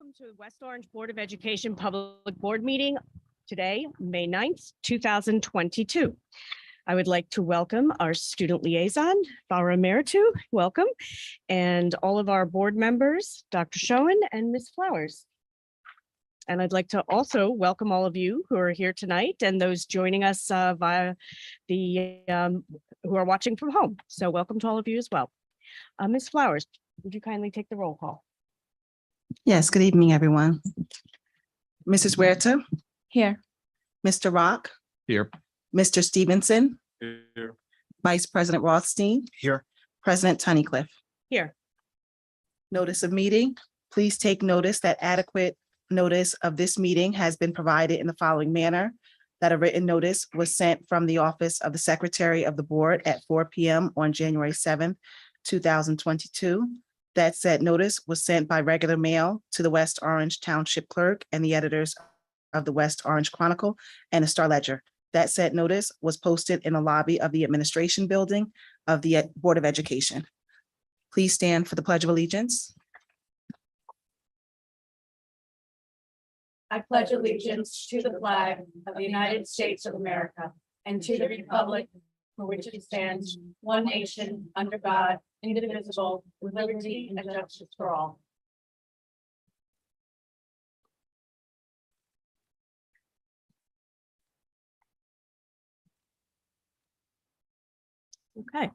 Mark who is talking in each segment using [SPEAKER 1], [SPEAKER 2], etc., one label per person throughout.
[SPEAKER 1] Welcome to West Orange Board of Education Public Board Meeting today, May 9th, 2022. I would like to welcome our student liaison, Bara Meritu, welcome, and all of our board members, Dr. Schoen and Ms. Flowers. And I'd like to also welcome all of you who are here tonight and those joining us via the who are watching from home. So welcome to all of you as well. Ms. Flowers, would you kindly take the roll call?
[SPEAKER 2] Yes, good evening, everyone. Mrs. Huerta?
[SPEAKER 3] Here.
[SPEAKER 2] Mr. Rock?
[SPEAKER 4] Here.
[SPEAKER 2] Mr. Stevenson?
[SPEAKER 4] Here.
[SPEAKER 2] Vice President Rothstein?
[SPEAKER 4] Here.
[SPEAKER 2] President Tunnicliffe.
[SPEAKER 1] Here.
[SPEAKER 2] Notice of meeting. Please take notice that adequate notice of this meeting has been provided in the following manner: that a written notice was sent from the office of the Secretary of the Board at 4 p.m. on January 7th, 2022. That said notice was sent by regular mail to the West Orange Township Clerk and the editors of the West Orange Chronicle and the Star Ledger. That said notice was posted in the lobby of the administration building of the Board of Education. Please stand for the Pledge of Allegiance.
[SPEAKER 3] I pledge allegiance to the flag of the United States of America and to the republic for which it stands, one nation, under God, indivisible, with liberty and justice for all.
[SPEAKER 1] Okay.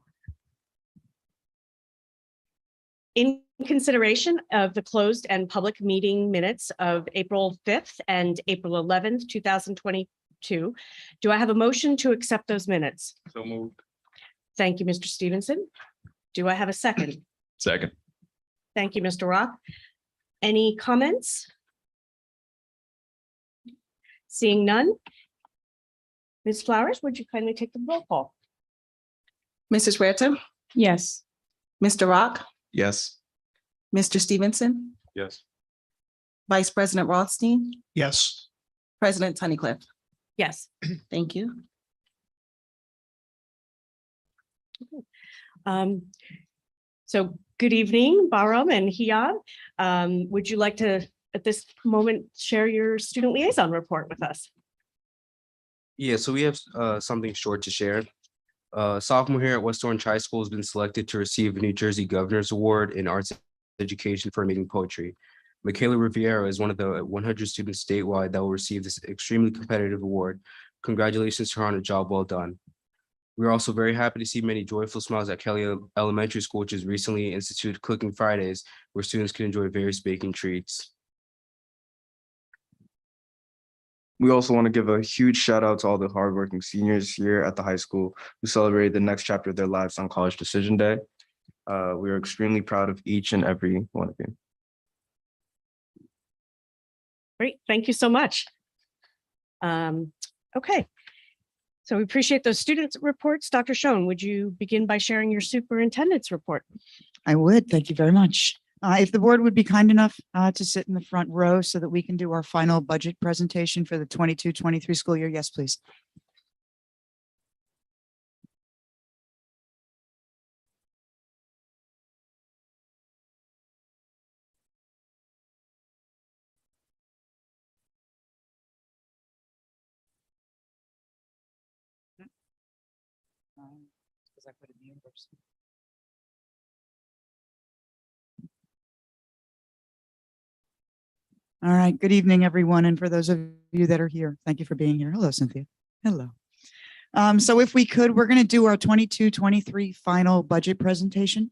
[SPEAKER 1] In consideration of the closed and public meeting minutes of April 5th and April 11th, 2022, do I have a motion to accept those minutes?
[SPEAKER 4] So moved.
[SPEAKER 1] Thank you, Mr. Stevenson. Do I have a second?
[SPEAKER 4] Second.
[SPEAKER 1] Thank you, Mr. Rock. Any comments? Seeing none. Ms. Flowers, would you kindly take the roll call?
[SPEAKER 2] Mrs. Huerta?
[SPEAKER 3] Yes.
[SPEAKER 2] Mr. Rock?
[SPEAKER 4] Yes.
[SPEAKER 2] Mr. Stevenson?
[SPEAKER 4] Yes.
[SPEAKER 2] Vice President Rothstein?
[SPEAKER 4] Yes.
[SPEAKER 2] President Tunnicliffe.
[SPEAKER 1] Yes.
[SPEAKER 2] Thank you.
[SPEAKER 1] So good evening, Bahram and Hiab. Would you like to, at this moment, share your student liaison report with us?
[SPEAKER 5] Yeah, so we have something short to share. Sophomore here at West Orange High School has been selected to receive a New Jersey Governor's Award in Arts Education for amazing poetry. Michaela Riviera is one of the 100 students statewide that will receive this extremely competitive award. Congratulations to her on a job well done. We're also very happy to see many joyful smiles at Kelly Elementary School, which has recently instituted Cooking Fridays, where students can enjoy various baking treats.
[SPEAKER 4] We also want to give a huge shout out to all the hardworking seniors here at the high school who celebrated the next chapter of their lives on College Decision Day. We are extremely proud of each and every one of you.
[SPEAKER 1] Great, thank you so much. Okay, so we appreciate those students' reports. Dr. Schoen, would you begin by sharing your superintendent's report?
[SPEAKER 6] I would. Thank you very much. If the board would be kind enough to sit in the front row so that we can do our final budget presentation for the 22-23 school year. Yes, please. Because I put it in the universe. All right, good evening, everyone. And for those of you that are here, thank you for being here. Hello, Cynthia. Hello. So if we could, we're going to do our 22-23 final budget presentation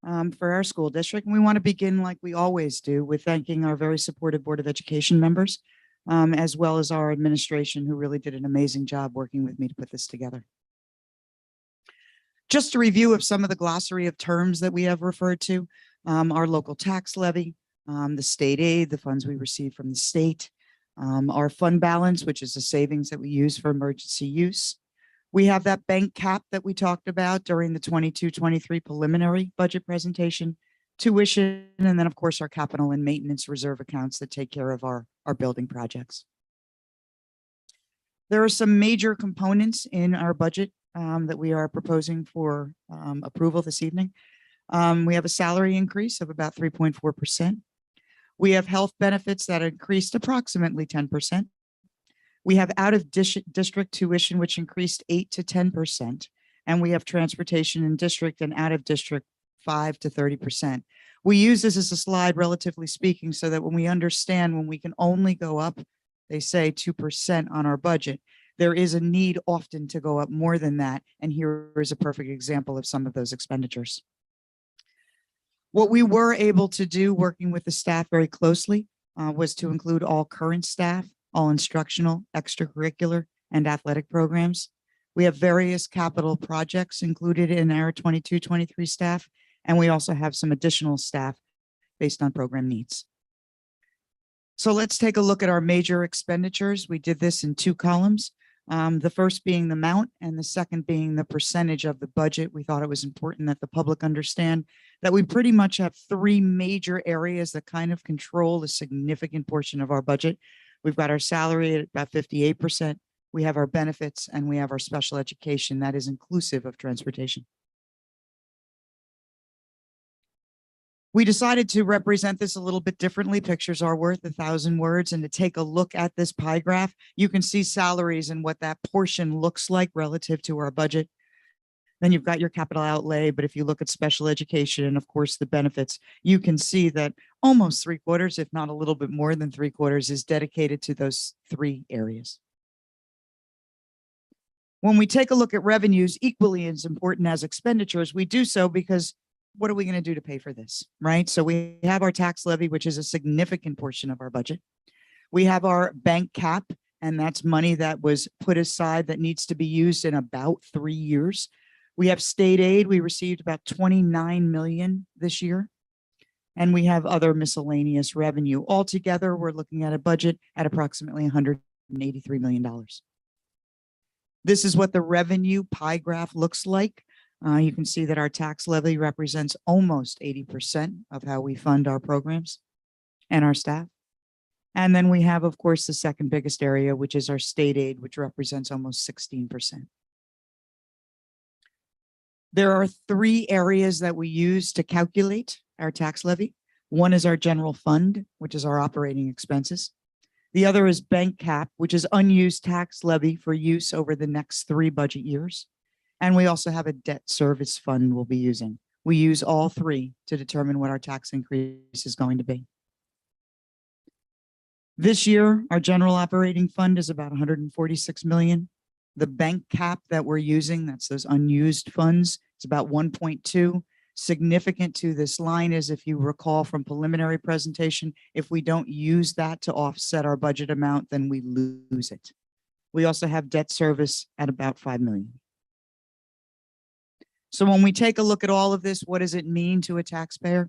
[SPEAKER 6] for our school district. And we want to begin like we always do with thanking our very supportive Board of Education members, as well as our administration, who really did an amazing job working with me to put this together. Just a review of some of the glossary of terms that we have referred to: our local tax levy, the state aid, the funds we receive from the state, our fund balance, which is the savings that we use for emergency use. We have that bank cap that we talked about during the 22-23 preliminary budget presentation, tuition, and then of course our capital and maintenance reserve accounts that take care of our building projects. There are some major components in our budget that we are proposing for approval this evening. We have a salary increase of about 3.4%. We have health benefits that increased approximately 10%. We have out-of-district tuition, which increased 8 to 10%. And we have transportation in district and out-of-district 5 to 30%. We use this as a slide, relatively speaking, so that when we understand when we can only go up, they say 2% on our budget, there is a need often to go up more than that. And here is a perfect example of some of those expenditures. What we were able to do, working with the staff very closely, was to include all current staff, all instructional, extracurricular, and athletic programs. We have various capital projects included in our 22-23 staff, and we also have some additional staff based on program needs. So let's take a look at our major expenditures. We did this in 2 columns. The first being the amount and the second being the percentage of the budget. We thought it was important that the public understand that we pretty much have 3 major areas that kind of control a significant portion of our budget. We've got our salary at about 58%. We have our benefits and we have our special education that is inclusive of transportation. We decided to represent this a little bit differently. Pictures are worth 1,000 words. And to take a look at this pie graph, you can see salaries and what that portion looks like relative to our budget. Then you've got your capital outlay. But if you look at special education and of course the benefits, you can see that almost 3/4, if not a little bit more than 3/4, is dedicated to those 3 areas. When we take a look at revenues, equally as important as expenditures, we do so because what are we going to do to pay for this, right? So we have our tax levy, which is a significant portion of our budget. We have our bank cap, and that's money that was put aside that needs to be used in about 3 years. We have state aid. We received about $29 million this year. And we have other miscellaneous revenue. Altogether, we're looking at a budget at approximately $183 million. This is what the revenue pie graph looks like. You can see that our tax levy represents almost 80% of how we fund our programs and our staff. And then we have, of course, the second biggest area, which is our state aid, which represents almost 16%. There are 3 areas that we use to calculate our tax levy. One is our general fund, which is our operating expenses. The other is bank cap, which is unused tax levy for use over the next 3 budget years. And we also have a debt service fund we'll be using. We use all 3 to determine what our tax increase is going to be. This year, our general operating fund is about $146 million. The bank cap that we're using, that's those unused funds, it's about 1.2. Significant to this line is, if you recall from preliminary presentation, if we don't use that to offset our budget amount, then we lose it. We also have debt service at about $5 million. So when we take a look at all of this, what does it mean to a taxpayer?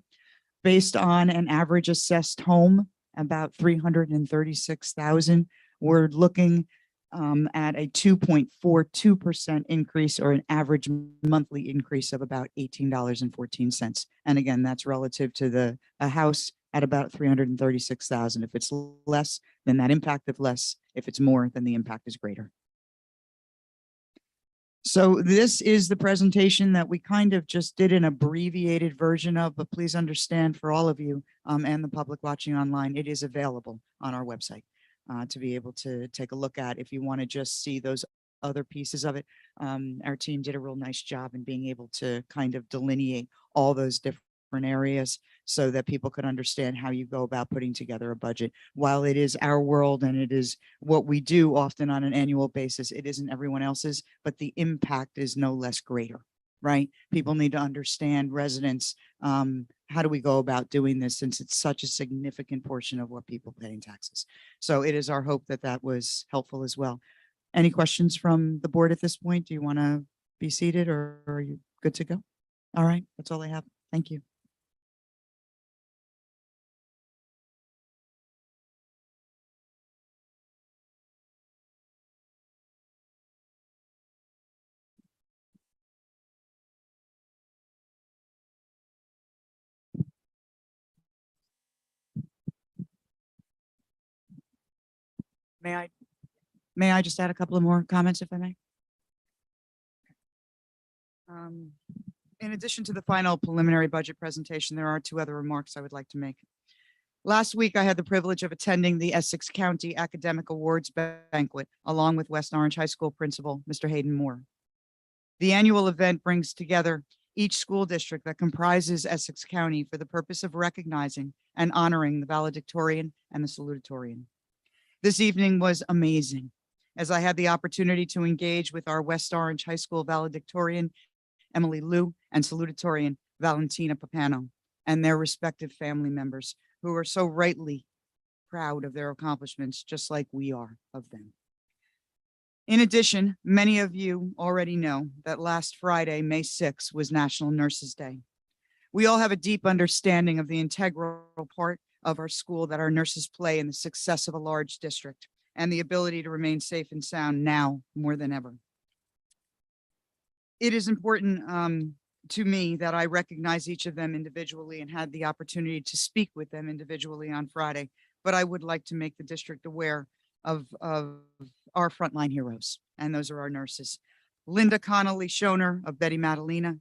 [SPEAKER 6] Based on an average assessed home, about $336,000, we're looking at a 2.42% increase, or an average monthly increase of about $18.14. And again, that's relative to a house at about $336,000. If it's less, then that impact of less. If it's more, then the impact is greater. So this is the presentation that we kind of just did an abbreviated version of, but please understand, for all of you and the public watching online, it is available on our website to be able to take a look at if you want to just see those other pieces of it. Our team did a real nice job in being able to kind of delineate all those different areas so that people could understand how you go about putting together a budget. While it is our world and it is what we do often on an annual basis, it isn't everyone else's, but the impact is no less greater, right? People need to understand, residents, how do we go about doing this, since it's such a significant portion of what people pay in taxes. So it is our hope that that was helpful as well. Any questions from the board at this point? Do you want to be seated, or are you good to go? All right, that's all I have. Thank you. May I just add a couple of more comments, if I may? In addition to the final preliminary budget presentation, there are 2 other remarks I would like to make. Last week, I had the privilege of attending the Essex County Academic Awards Banquet, along with West Orange High School Principal, Mr. Hayden Moore. The annual event brings together each school district that comprises Essex County for the purpose of recognizing and honoring the valedictorian and the salutatorian. This evening was amazing, as I had the opportunity to engage with our West Orange High School valedictorian, Emily Liu, and salutatorian, Valentina Papano, and their respective family members, who are so rightly proud of their accomplishments, just like we are of them. In addition, many of you already know that last Friday, May 6th, was National Nurses Day. We all have a deep understanding of the integral part of our school that our nurses play in the success of a large district and the ability to remain safe and sound now more than ever. It is important to me that I recognize each of them individually and had the opportunity to speak with them individually on Friday, but I would like to make the district aware of our frontline heroes, and those are our nurses. Linda Connolly Schoner of Betty Madalena,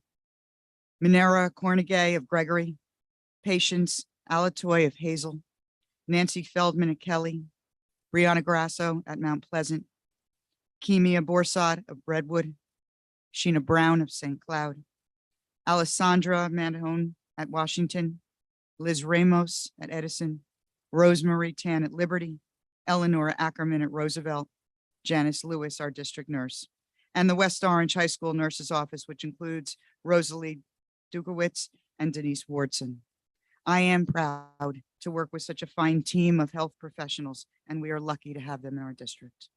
[SPEAKER 6] Minera Cornegay of Gregory, Patience Alatoy of Hazel, Nancy Feldman at Kelly, Brianna Grasso at Mount Pleasant, Kimia Borsod of Redwood, Sheena Brown of St. Cloud, Alessandra Mandahone at Washington, Liz Ramos at Edison, Rosemary Tan at Liberty, Eleanor Ackerman at Roosevelt, Janice Lewis, our district nurse, and the West Orange High School Nurses Office, which includes Rosalie Dukowitz and Denise Wardson. I am proud to work with such a fine team of health professionals, and we are lucky to have them in our district.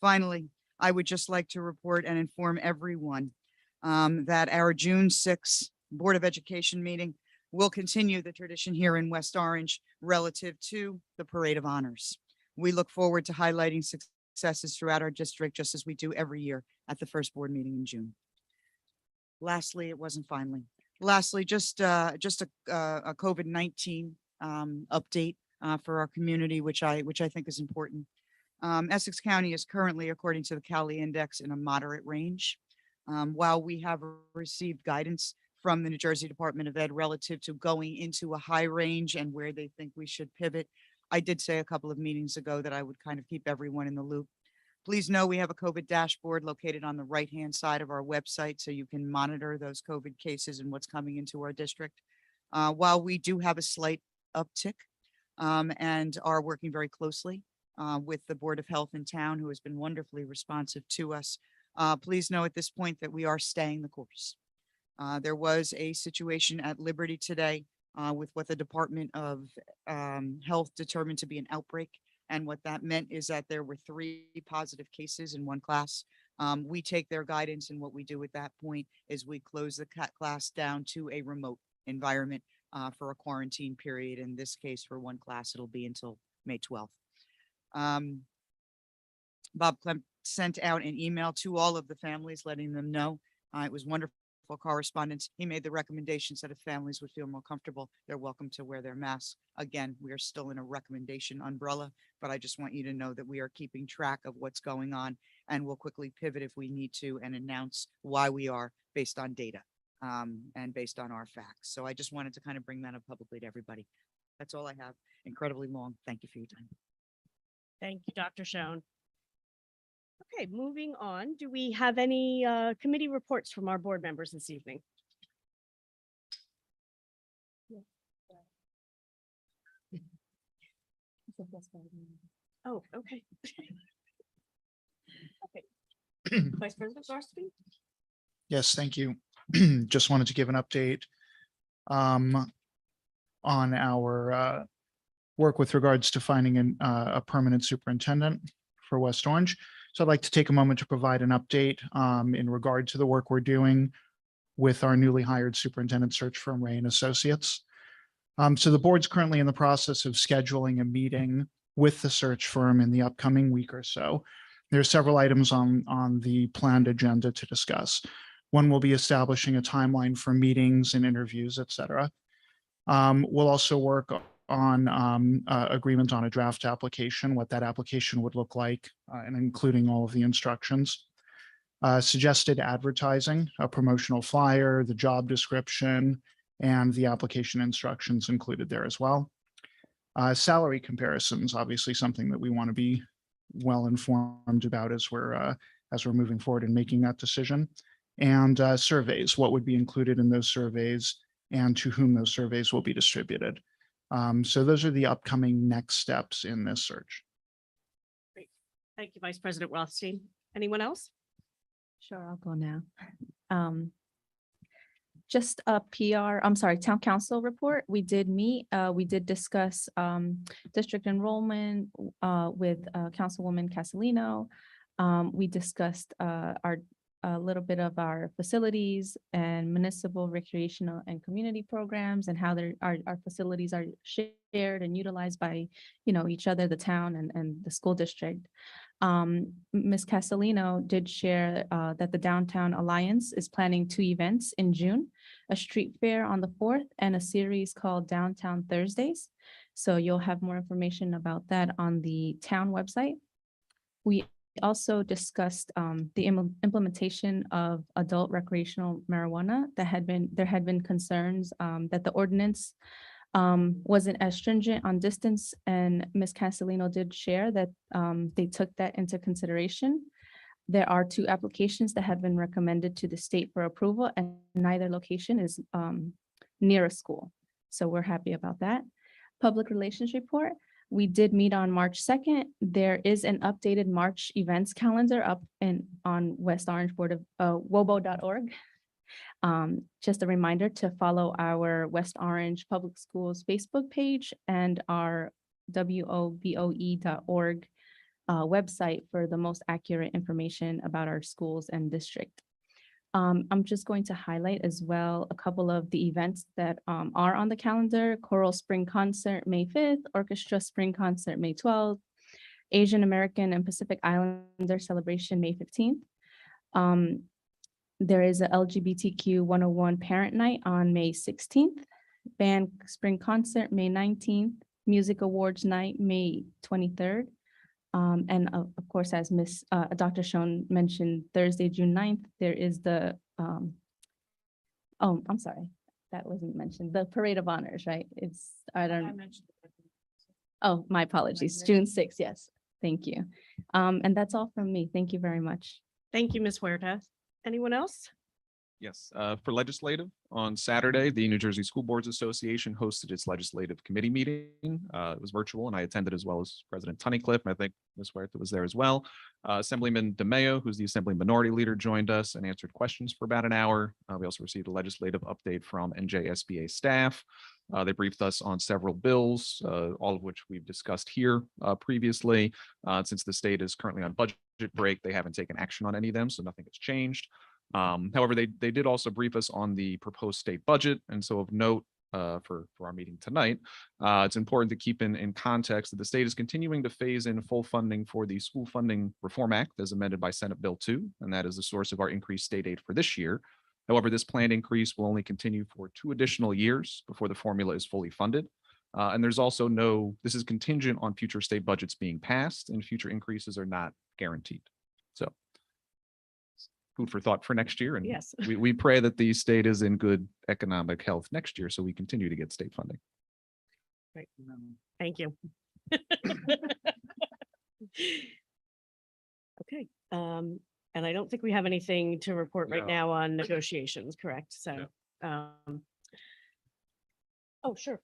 [SPEAKER 6] Finally, I would just like to report and inform everyone that our June 6th Board of Education meeting will continue the tradition here in West Orange relative to the Parade of Honors. We look forward to highlighting successes throughout our district, just as we do every year at the first board meeting in June. Lastly, it wasn't finally. Lastly, just a COVID-19 update for our community, which I think is important. Essex County is currently, according to the Cali Index, in a moderate range. While we have received guidance from the New Jersey Department of Ed relative to going into a high range and where they think we should pivot, I did say a couple of meetings ago that I would kind of keep everyone in the loop. Please know we have a COVID dashboard located on the right-hand side of our website, so you can monitor those COVID cases and what's coming into our district. While we do have a slight uptick and are working very closely with the Board of Health in town, who has been wonderfully responsive to us, please know at this point that we are staying the course. There was a situation at Liberty today with what the Department of Health determined to be an outbreak. And what that meant is that there were 3 positive cases in one class. We take their guidance, and what we do at that point is we close the class down to a remote environment for a quarantine period. In this case, for one class, it'll be until May 12th. Bob Clem sent out an email to all of the families, letting them know. It was wonderful correspondence. He made the recommendations that if families would feel more comfortable, they're welcome to wear their masks. Again, we are still in a recommendation umbrella, but I just want you to know that we are keeping track of what's going on, and we'll quickly pivot if we need to and announce why we are based on data and based on our facts. So I just wanted to kind of bring that up publicly to everybody. That's all I have. Incredibly long. Thank you for your time.
[SPEAKER 1] Thank you, Dr. Schoen. Okay, moving on. Do we have any committee reports from our board members this evening? Oh, okay. Okay. Vice President Zarsky?
[SPEAKER 7] Yes, thank you. Just wanted to give an update on our work with regards to finding a permanent superintendent for West Orange. So I'd like to take a moment to provide an update in regard to the work we're doing with our newly hired superintendent search firm, Ray & Associates. So the board's currently in the process of scheduling a meeting with the search firm in the upcoming week or so. There are several items on the planned agenda to discuss. One will be establishing a timeline for meetings and interviews, et cetera. We'll also work on agreement on a draft application, what that application would look like, and including all of the instructions. Suggested advertising, a promotional flyer, the job description, and the application instructions included there as well. Salary comparisons, obviously something that we want to be well informed about as we're moving forward and making that decision. And surveys, what would be included in those surveys and to whom those surveys will be distributed. So those are the upcoming next steps in this search.
[SPEAKER 1] Thank you, Vice President Rothstein. Anyone else?
[SPEAKER 8] Sure, I'll go now. Just a town council report. We did meet, we did discuss district enrollment with Councilwoman Castellino. We discussed a little bit of our facilities and municipal recreational and community programs and how our facilities are shared and utilized by, each other, the town and the school district. Ms. Castellino did share that the Downtown Alliance is planning 2 events in June, a street fair on the 4th and a series called Downtown Thursdays. So you'll have more information about that on the town website. We also discussed the implementation of adult recreational marijuana. There had been concerns that the ordinance wasn't as stringent on distance, and Ms. Castellino did share that they took that into consideration. There are 2 applications that have been recommended to the state for approval, and neither location is near a school. So we're happy about that. Public relations report. We did meet on March 2nd. There is an updated March events calendar up on West Orange Board of wobo.org. Just a reminder to follow our West Orange Public Schools Facebook page and our woboe.org website for the most accurate information about our schools and district. I'm just going to highlight as well a couple of the events that are on the calendar. Choral Spring Concert, May 5th, Orchestra Spring Concert, May 12th, Asian American and Pacific Islander Celebration, May 15th. There is a LGBTQ 101 Parent Night on May 16th, Band Spring Concert, May 19th, Music Awards Night, May 23rd. And of course, as Dr. Schoen mentioned, Thursday, June 9th, there is the, I'm sorry, that wasn't mentioned, the Parade of Honors, right? Oh, my apologies, June 6th, yes, thank you. And that's all from me. Thank you very much.
[SPEAKER 1] Thank you, Ms. Huerta. Anyone else?
[SPEAKER 9] Yes, for legislative, on Saturday, the New Jersey School Boards Association hosted its legislative committee meeting. It was virtual and I attended as well as President Tunnicliffe. I think Ms. Huerta was there as well. Assemblyman DeMeo, who's the Assembly Minority Leader, joined us and answered questions for about an hour. We also received a legislative update from NJSBA staff. They briefed us on several bills, all of which we've discussed here previously. Since the state is currently on budget break, they haven't taken action on any of them, so nothing has changed. However, they did also brief us on the proposed state budget. And so of note for our meeting tonight, it's important to keep in context that the state is continuing to phase in full funding for the School Funding Reform Act as amended by Senate Bill 2, and that is the source of our increased state aid for this year. However, this planned increase will only continue for 2 additional years before the formula is fully funded. And there's also this is contingent on future state budgets being passed, and future increases are not guaranteed. So food for thought for next year. And
[SPEAKER 1] Yes.
[SPEAKER 9] we pray that the state is in good economic health next year so we continue to get state funding.
[SPEAKER 1] Great. Thank you. Okay. And I don't think we have anything to report right
[SPEAKER 9] No.
[SPEAKER 1] now on negotiations, correct? So, oh, sure.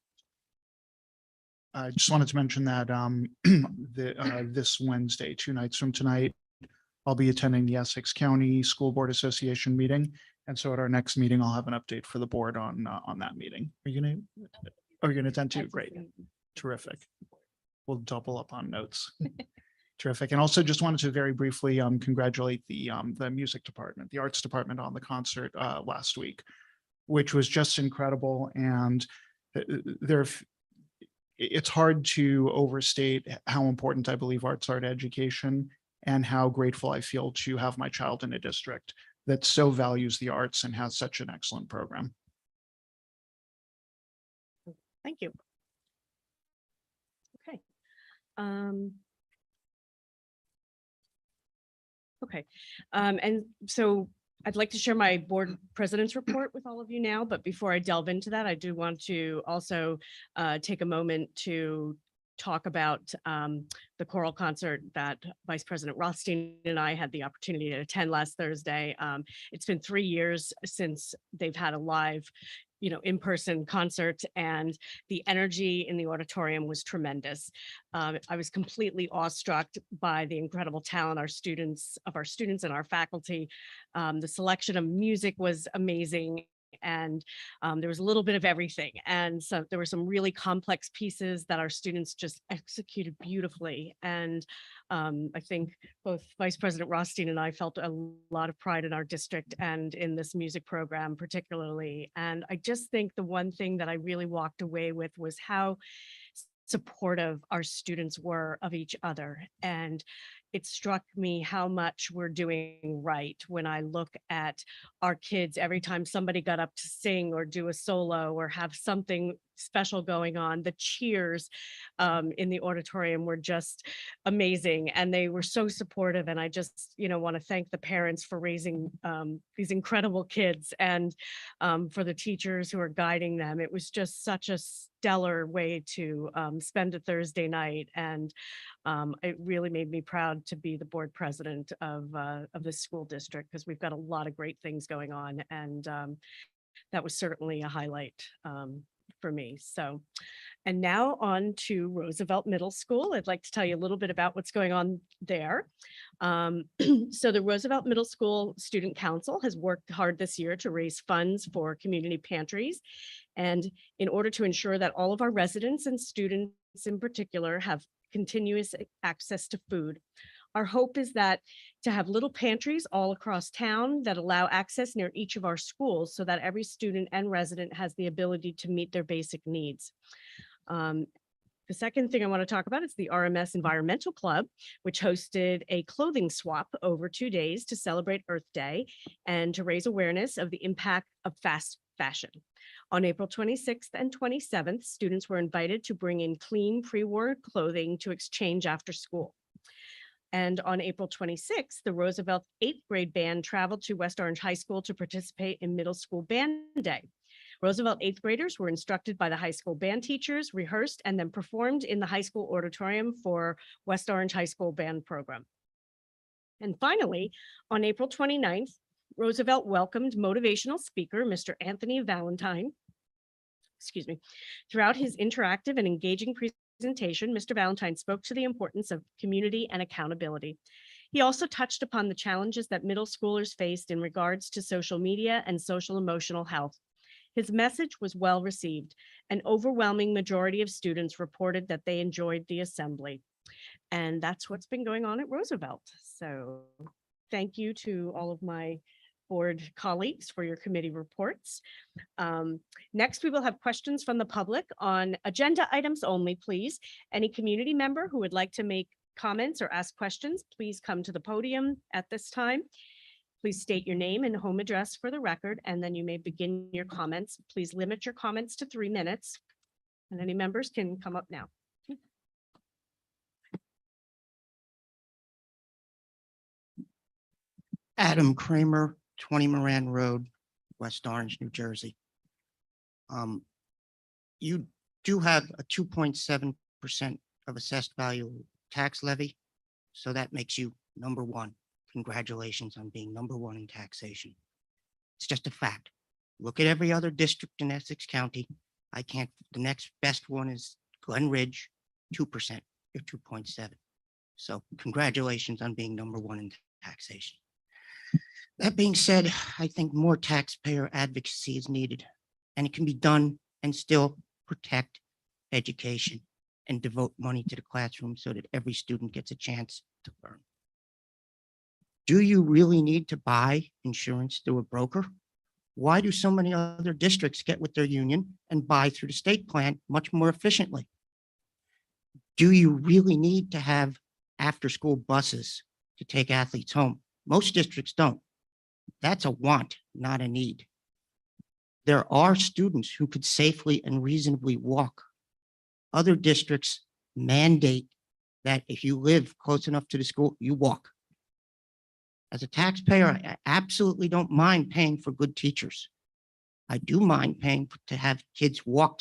[SPEAKER 7] I just wanted to mention that this Wednesday, 2 nights from tonight, I'll be attending the Essex County School Board Association meeting. And so at our next meeting, I'll have an update for the board on that meeting. Are you gonna attend too? Great. Terrific. We'll double up on notes. Terrific. And also just wanted to very briefly congratulate the music department, the arts department on the concert last week, which was just incredible. And it's hard to overstate how important I believe arts are to education and how grateful I feel to have my child in a district that so values the arts and has such an excellent program.
[SPEAKER 1] Thank you. Okay. Okay. And so I'd like to share my board president's report with all of you now, but before I delve into that, I do want to also take a moment to talk about the choral concert that Vice President Rothstein and I had the opportunity to attend last Thursday. It's been 3 years since they've had a live, in-person concert, and the energy in the auditorium was tremendous. I was completely awestruck by the incredible talent our students and our faculty. The selection of music was amazing. And there was a little bit of everything. And so there were some really complex pieces that our students just executed beautifully. And I think both Vice President Rothstein and I felt a lot of pride in our district and in this music program particularly. And I just think the one thing that I really walked away with was how supportive our students were of each other. And it struck me how much we're doing right when I look at our kids. Every time somebody got up to sing or do a solo or have something special going on, the cheers in the auditorium were just amazing, and they were so supportive. And I just want to thank the parents for raising these incredible kids, and for the teachers who are guiding them. It was just such a stellar way to spend a Thursday night, and it really made me proud to be the board president of this school district, because we've got a lot of great things going on, and that was certainly a highlight for me. So, and now on to Roosevelt Middle School. I'd like to tell you a little bit about what's going on there. So the Roosevelt Middle School Student Council has worked hard this year to raise funds for community pantries, and in order to ensure that all of our residents and students in particular have continuous access to food. Our hope is that to have little pantries all across town that allow access near each of our schools, so that every student and resident has the ability to meet their basic needs. The second thing I want to talk about is the RMS Environmental Club, which hosted a clothing swap over 2 days to celebrate Earth Day and to raise awareness of the impact of fast fashion. On April 26th and 27th, students were invited to bring in clean pre-war clothing to exchange after school. And on April 26th, the Roosevelt 8th grade band traveled to West Orange High School to participate in Middle School Band Day. Roosevelt 8th graders were instructed by the high school band teachers, rehearsed, and then performed in the high school auditorium for West Orange High School band program. And finally, on April 29th, Roosevelt welcomed motivational speaker, Mr. Anthony Valentine. Throughout his interactive and engaging presentation, Mr. Valentine spoke to the importance of community and accountability. He also touched upon the challenges that middle schoolers faced in regards to social media and social emotional health. His message was well received. An overwhelming majority of students reported that they enjoyed the assembly. And that's what's been going on at Roosevelt. So thank you to all of my board colleagues for your committee reports. Next, we will have questions from the public on agenda items only, please. Any community member who would like to make comments or ask questions, please come to the podium at this time. Please state your name and home address for the record, and then you may begin your comments. Please limit your comments to 3 minutes, and any members can come up now.
[SPEAKER 10] Adam Kramer, 20 Moran Road, West Orange, New Jersey. You do have a 2.7% of assessed value tax levy, so that makes you number one. Congratulations on being number one in taxation. It's just a fact. Look at every other district in Essex County. The next best one is Glen Ridge, 2%, you're 2.7. So congratulations on being number one in taxation. That being said, I think more taxpayer advocacy is needed, and it can be done and still protect education and devote money to the classroom so that every student gets a chance to learn. Do you really need to buy insurance through a broker? Why do so many other districts get with their union and buy through the state plan much more efficiently? Do you really need to have after-school buses to take athletes home? Most districts don't. That's a want, not a need. There are students who could safely and reasonably walk. Other districts mandate that if you live close enough to the school, you walk. As a taxpayer, I absolutely don't mind paying for good teachers. I do mind paying to have kids walk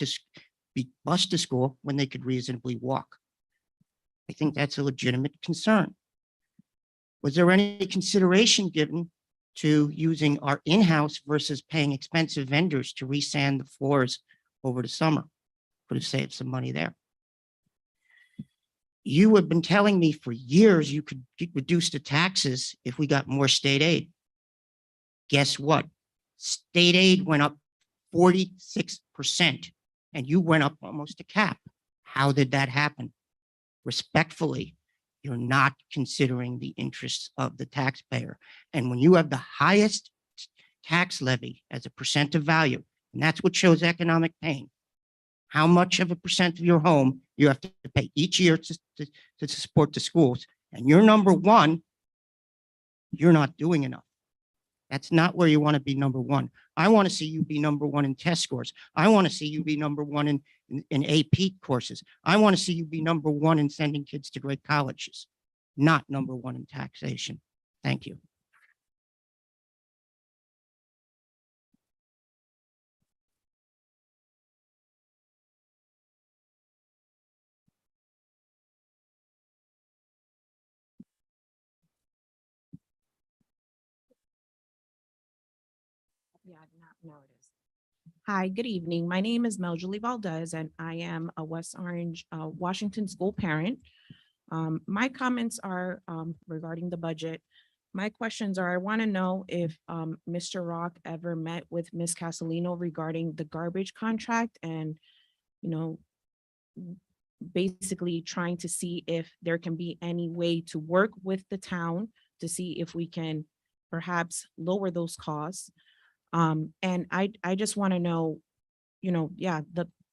[SPEAKER 10] be bused to school when they could reasonably walk. I think that's a legitimate concern. Was there any consideration given to using our in-house versus paying expensive vendors to resand the floors over the summer? Could have saved some money there. You have been telling me for years you could reduce the taxes if we got more state aid. Guess what? State aid went up 46% and you went up almost a cap. How did that happen? Respectfully, you're not considering the interests of the taxpayer. And when you have the highest tax levy as a percent of value, and that's what shows economic pain, how much of a percent of your home you have to pay each year to support the schools, and you're number one, you're not doing enough. That's not where you want to be number one. I want to see you be number one in test scores. I want to see you be number one in AP courses. I want to see you be number one in sending kids to great colleges, not number one in taxation. Thank you.
[SPEAKER 11] Yeah, now it is. Hi, good evening. My name is Meljulie Valdez, and I am a West Orange, Washington school parent. My comments are regarding the budget. My questions are, I want to know if Mr. Rock ever met with Ms. Castellino regarding the garbage contract and, you know, basically trying to see if there can be any way to work with the town to see if we can perhaps lower those costs. And I just want to know, you know, yeah,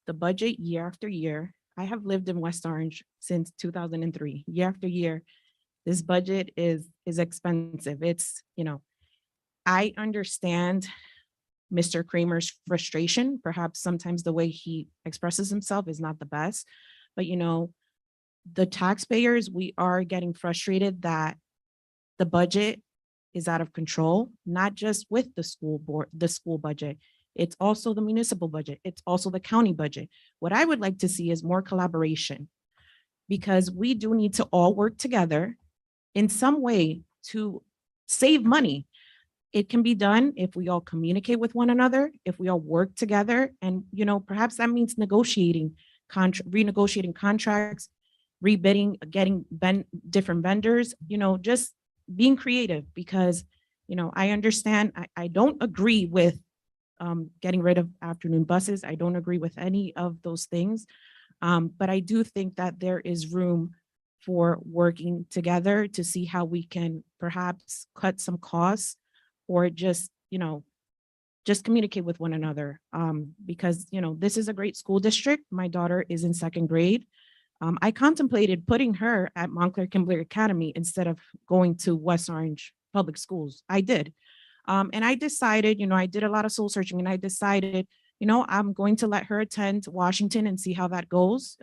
[SPEAKER 11] the budget year after year. I have lived in West Orange since 2003. Year after year, this budget is expensive. It's, you know, I understand Mr. Kramer's frustration. Perhaps sometimes the way he expresses himself is not the best, but you know, the taxpayers, we are getting frustrated that the budget is out of control, not just with the school board, the school budget. It's also the municipal budget. It's also the county budget. What I would like to see is more collaboration, because we do need to all work together in some way to save money. It can be done if we all communicate with one another, if we all work together, and you know, perhaps that means negotiating, renegotiating contracts, rebidding, getting different vendors, you know, just being creative, because, you know, I understand, I don't agree with getting rid of afternoon buses. I don't agree with any of those things. But I do think that there is room for working together to see how we can perhaps cut some costs or just, you know, just communicate with one another. Because, you know, this is a great school district. My daughter is in second grade. I contemplated putting her at Montclair Kimberly Academy instead of going to West Orange Public Schools. I did. And I decided, you know, I did a lot of soul searching and I decided, you know, I'm going to let her attend Washington and see how that goes.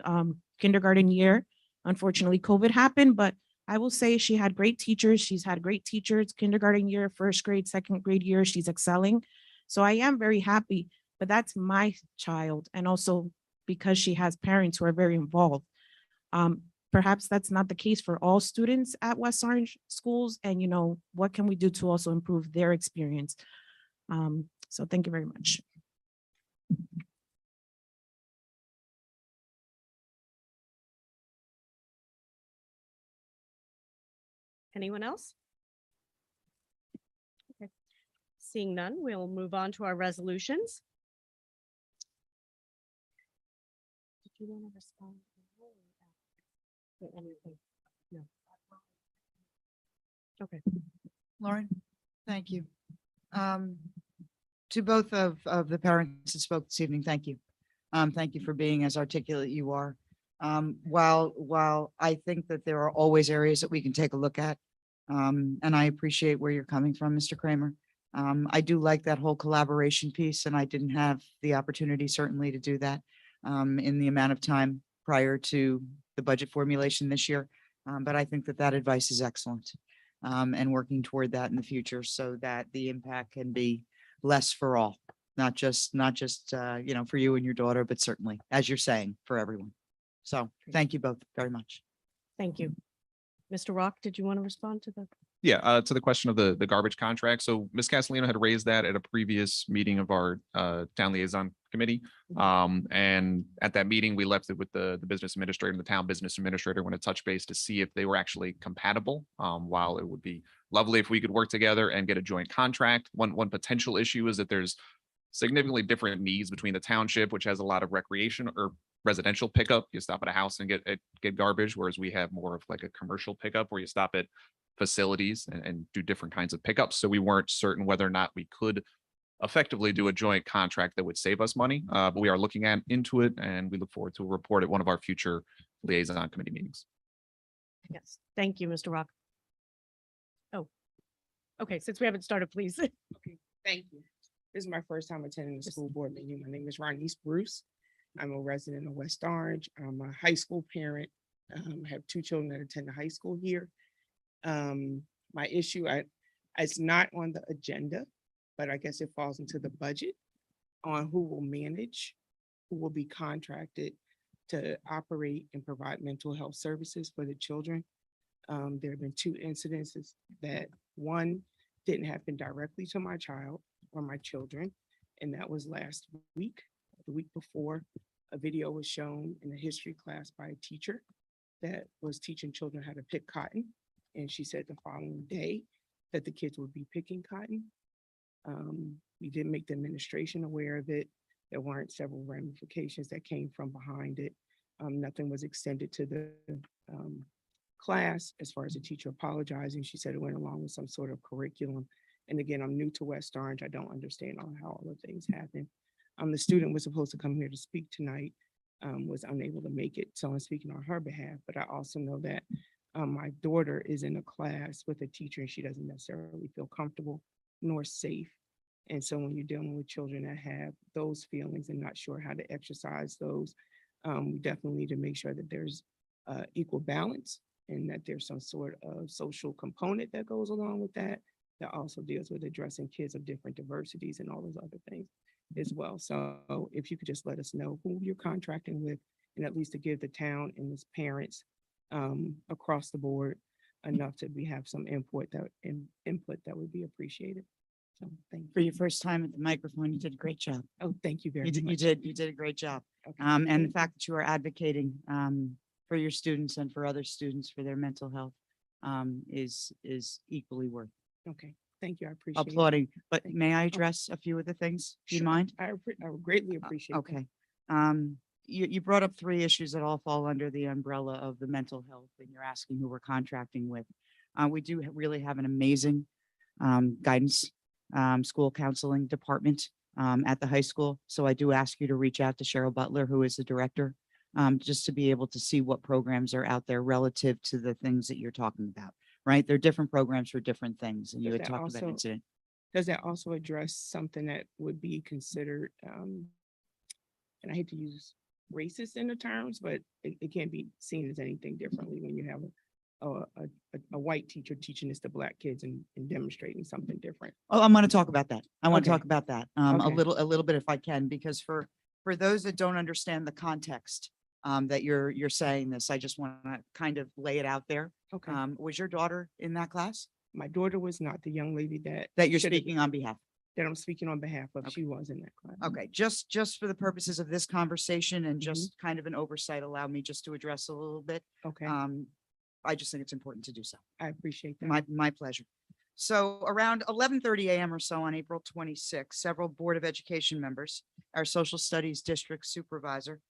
[SPEAKER 11] Kindergarten year, unfortunately, COVID happened, but I will say she had great teachers. She's had great teachers, kindergarten year, first grade, second grade year, she's excelling. So I am very happy, but that's my child. And also because she has parents who are very involved. Perhaps that's not the case for all students at West Orange schools. And, you know, what can we do to also improve their experience? So thank you very much.
[SPEAKER 1] Anyone else? Okay. Seeing none, we'll move on to our resolutions. Did you want to respond? No. Okay.
[SPEAKER 6] Lauren, thank you. To both of the parents that spoke this evening, thank you. Thank you for being as articulate you are. While I think that there are always areas that we can take a look at, and I appreciate where you're coming from, Mr. Kramer. I do like that whole collaboration piece, and I didn't have the opportunity certainly to do that in the amount of time prior to the budget formulation this year. But I think that that advice is excellent, and working toward that in the future so that the impact can be less for all, not just you know, for you and your daughter, but certainly, as you're saying, for everyone. So thank you both very much.
[SPEAKER 1] Thank you. Mr. Rock, did you want to respond to the?
[SPEAKER 9] Yeah, to the question of the garbage contract. So Ms. Castellino had raised that at a previous meeting of our town liaison committee. And at that meeting, we left it with the business administrator and the town business administrator want to touch base to see if they were actually compatible. While it would be lovely if we could work together and get a joint contract. One potential issue is that there's significantly different needs between the township, which has a lot of recreation or residential pickup. You stop at a house and get garbage, whereas we have more of like a commercial pickup where you stop at facilities and do different kinds of pickups. So we weren't certain whether or not we could effectively do a joint contract that would save us money. But we are looking into it and we look forward to a report at one of our future liaison committee meetings.
[SPEAKER 1] Yes, thank you, Mr. Rock. Oh, okay, since we haven't started, please.
[SPEAKER 12] Okay, thank you. This is my first time attending the school board meeting. My name is Ronnie Bruce. I'm a resident of West Orange. I'm a high school parent. I have two children that attend the high school here. My issue, it's not on the agenda, but I guess it falls into the budget on who will manage, who will be contracted to operate and provide mental health services for the children. There have been two incidences that one didn't happen directly to my child or my children, and that was last week. The week before, a video was shown in a history class by a teacher that was teaching children how to pick cotton. And she said the following day that the kids would be picking cotton. We didn't make the administration aware of it. There weren't several ramifications that came from behind it. Nothing was extended to the class as far as the teacher apologizing. She said it went along with some sort of curriculum. And again, I'm new to West Orange. I don't understand how all the things happen. The student was supposed to come here to speak tonight, was unable to make it. So I'm speaking on her behalf, but I also know that my daughter is in a class with a teacher and she doesn't necessarily feel comfortable nor safe. And so when you're dealing with children that have those feelings and not sure how to exercise those, we definitely need to make sure that there's equal balance and that there's some sort of social component that goes along with that also deals with addressing kids of different diversities and all those other things as well. So if you could just let us know who you're contracting with, and at least to give the town and its parents across the board enough that we have some input that would be appreciated. So thank you.
[SPEAKER 6] For your first time at the microphone, you did a great job.
[SPEAKER 12] Oh, thank you very
[SPEAKER 6] You
[SPEAKER 12] much.
[SPEAKER 6] did a great job.
[SPEAKER 12] Okay.
[SPEAKER 6] And the fact that you are advocating for your students and for other students for their mental health is equally worth
[SPEAKER 12] Okay, thank you. I appreciate it.
[SPEAKER 6] applauding. But
[SPEAKER 12] Thank
[SPEAKER 6] may I address a few of the things? Do you
[SPEAKER 12] Sure.
[SPEAKER 6] mind?
[SPEAKER 12] I would greatly appreciate that.
[SPEAKER 6] Okay. You brought up three issues that all fall under the umbrella of the mental health, and you're asking who we're contracting with. We do really have an amazing guidance school counseling department at the high school. So I do ask you to reach out to Cheryl Butler, who is the director, just to be able to see what programs are out there relative to the things that you're talking about, right? There are different programs for different things, and you
[SPEAKER 12] Does
[SPEAKER 6] had
[SPEAKER 12] that
[SPEAKER 6] talked about
[SPEAKER 12] also-
[SPEAKER 6] incident.
[SPEAKER 12] Does that also address something that would be considered, and I hate to use racist in the terms, but it can't be seen as anything differently when you have a white teacher teaching this to Black kids and demonstrating something different.
[SPEAKER 6] Oh, I'm going to talk about that. I want to
[SPEAKER 12] Okay.
[SPEAKER 6] talk about that
[SPEAKER 12] Okay.
[SPEAKER 6] a little bit if I can, because for those that don't understand the context that you're saying this, I just want to kind of lay it out there.
[SPEAKER 12] Okay.
[SPEAKER 6] Was your daughter in that class
[SPEAKER 12] My daughter was not the young lady that
[SPEAKER 6] that you're
[SPEAKER 12] should have-
[SPEAKER 6] speaking on behalf?
[SPEAKER 12] that I'm speaking on behalf of.
[SPEAKER 6] Okay.
[SPEAKER 12] She was in that class.
[SPEAKER 6] Okay, just for the purposes of this conversation and
[SPEAKER 12] Mhm.
[SPEAKER 6] just kind of an oversight, allow me just to address a little bit.
[SPEAKER 12] Okay,
[SPEAKER 6] I just think it's important to do so.
[SPEAKER 12] I appreciate that.
[SPEAKER 6] My pleasure. So around 11:30 a.m. or so on April 26, several Board of Education members, our Social Studies District Supervisor,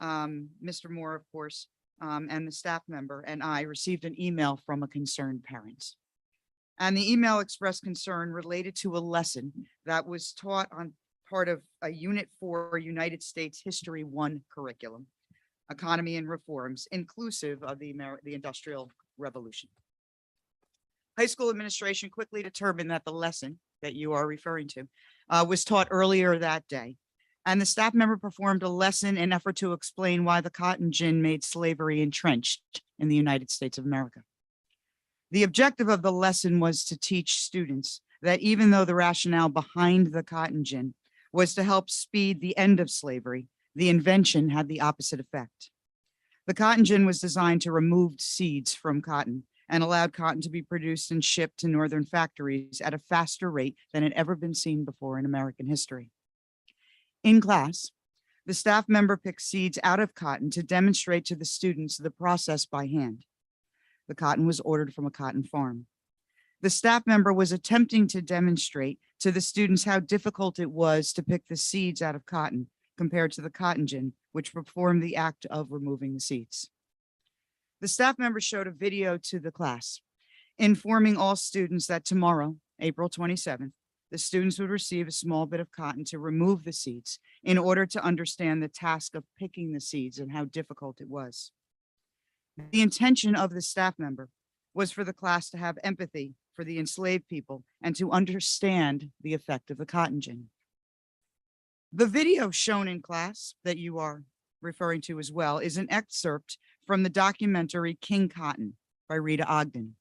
[SPEAKER 6] Mr. Moore, of course, and the staff member and I received an email from a concerned parent. And the email expressed concern related to a lesson that was taught on part of a Unit 4 United States History 1 curriculum, Economy and Reforms, inclusive of the Industrial Revolution. High school administration quickly determined that the lesson that you are referring to was taught earlier that day. And the staff member performed a lesson in effort to explain why the cotton gin made slavery entrenched in the United States of America. The objective of the lesson was to teach students that even though the rationale behind the cotton gin was to help speed the end of slavery, the invention had the opposite effect. The cotton gin was designed to remove seeds from cotton and allowed cotton to be produced and shipped to northern factories at a faster rate than had ever been seen before in American history. In class, the staff member picked seeds out of cotton to demonstrate to the students the process by hand. The cotton was ordered from a cotton farm. The staff member was attempting to demonstrate to the students how difficult it was to pick the seeds out of cotton compared to the cotton gin, which performed the act of removing the seeds. The staff member showed a video to the class, informing all students that tomorrow, April 27th, the students would receive a small bit of cotton to remove the seeds in order to understand the task of picking the seeds and how difficult it was. The intention of the staff member was for the class to have empathy for the enslaved people and to understand the effect of the cotton gin. The video shown in class that you are referring to as well is an excerpt from the documentary King Cotton by Rita Ogden.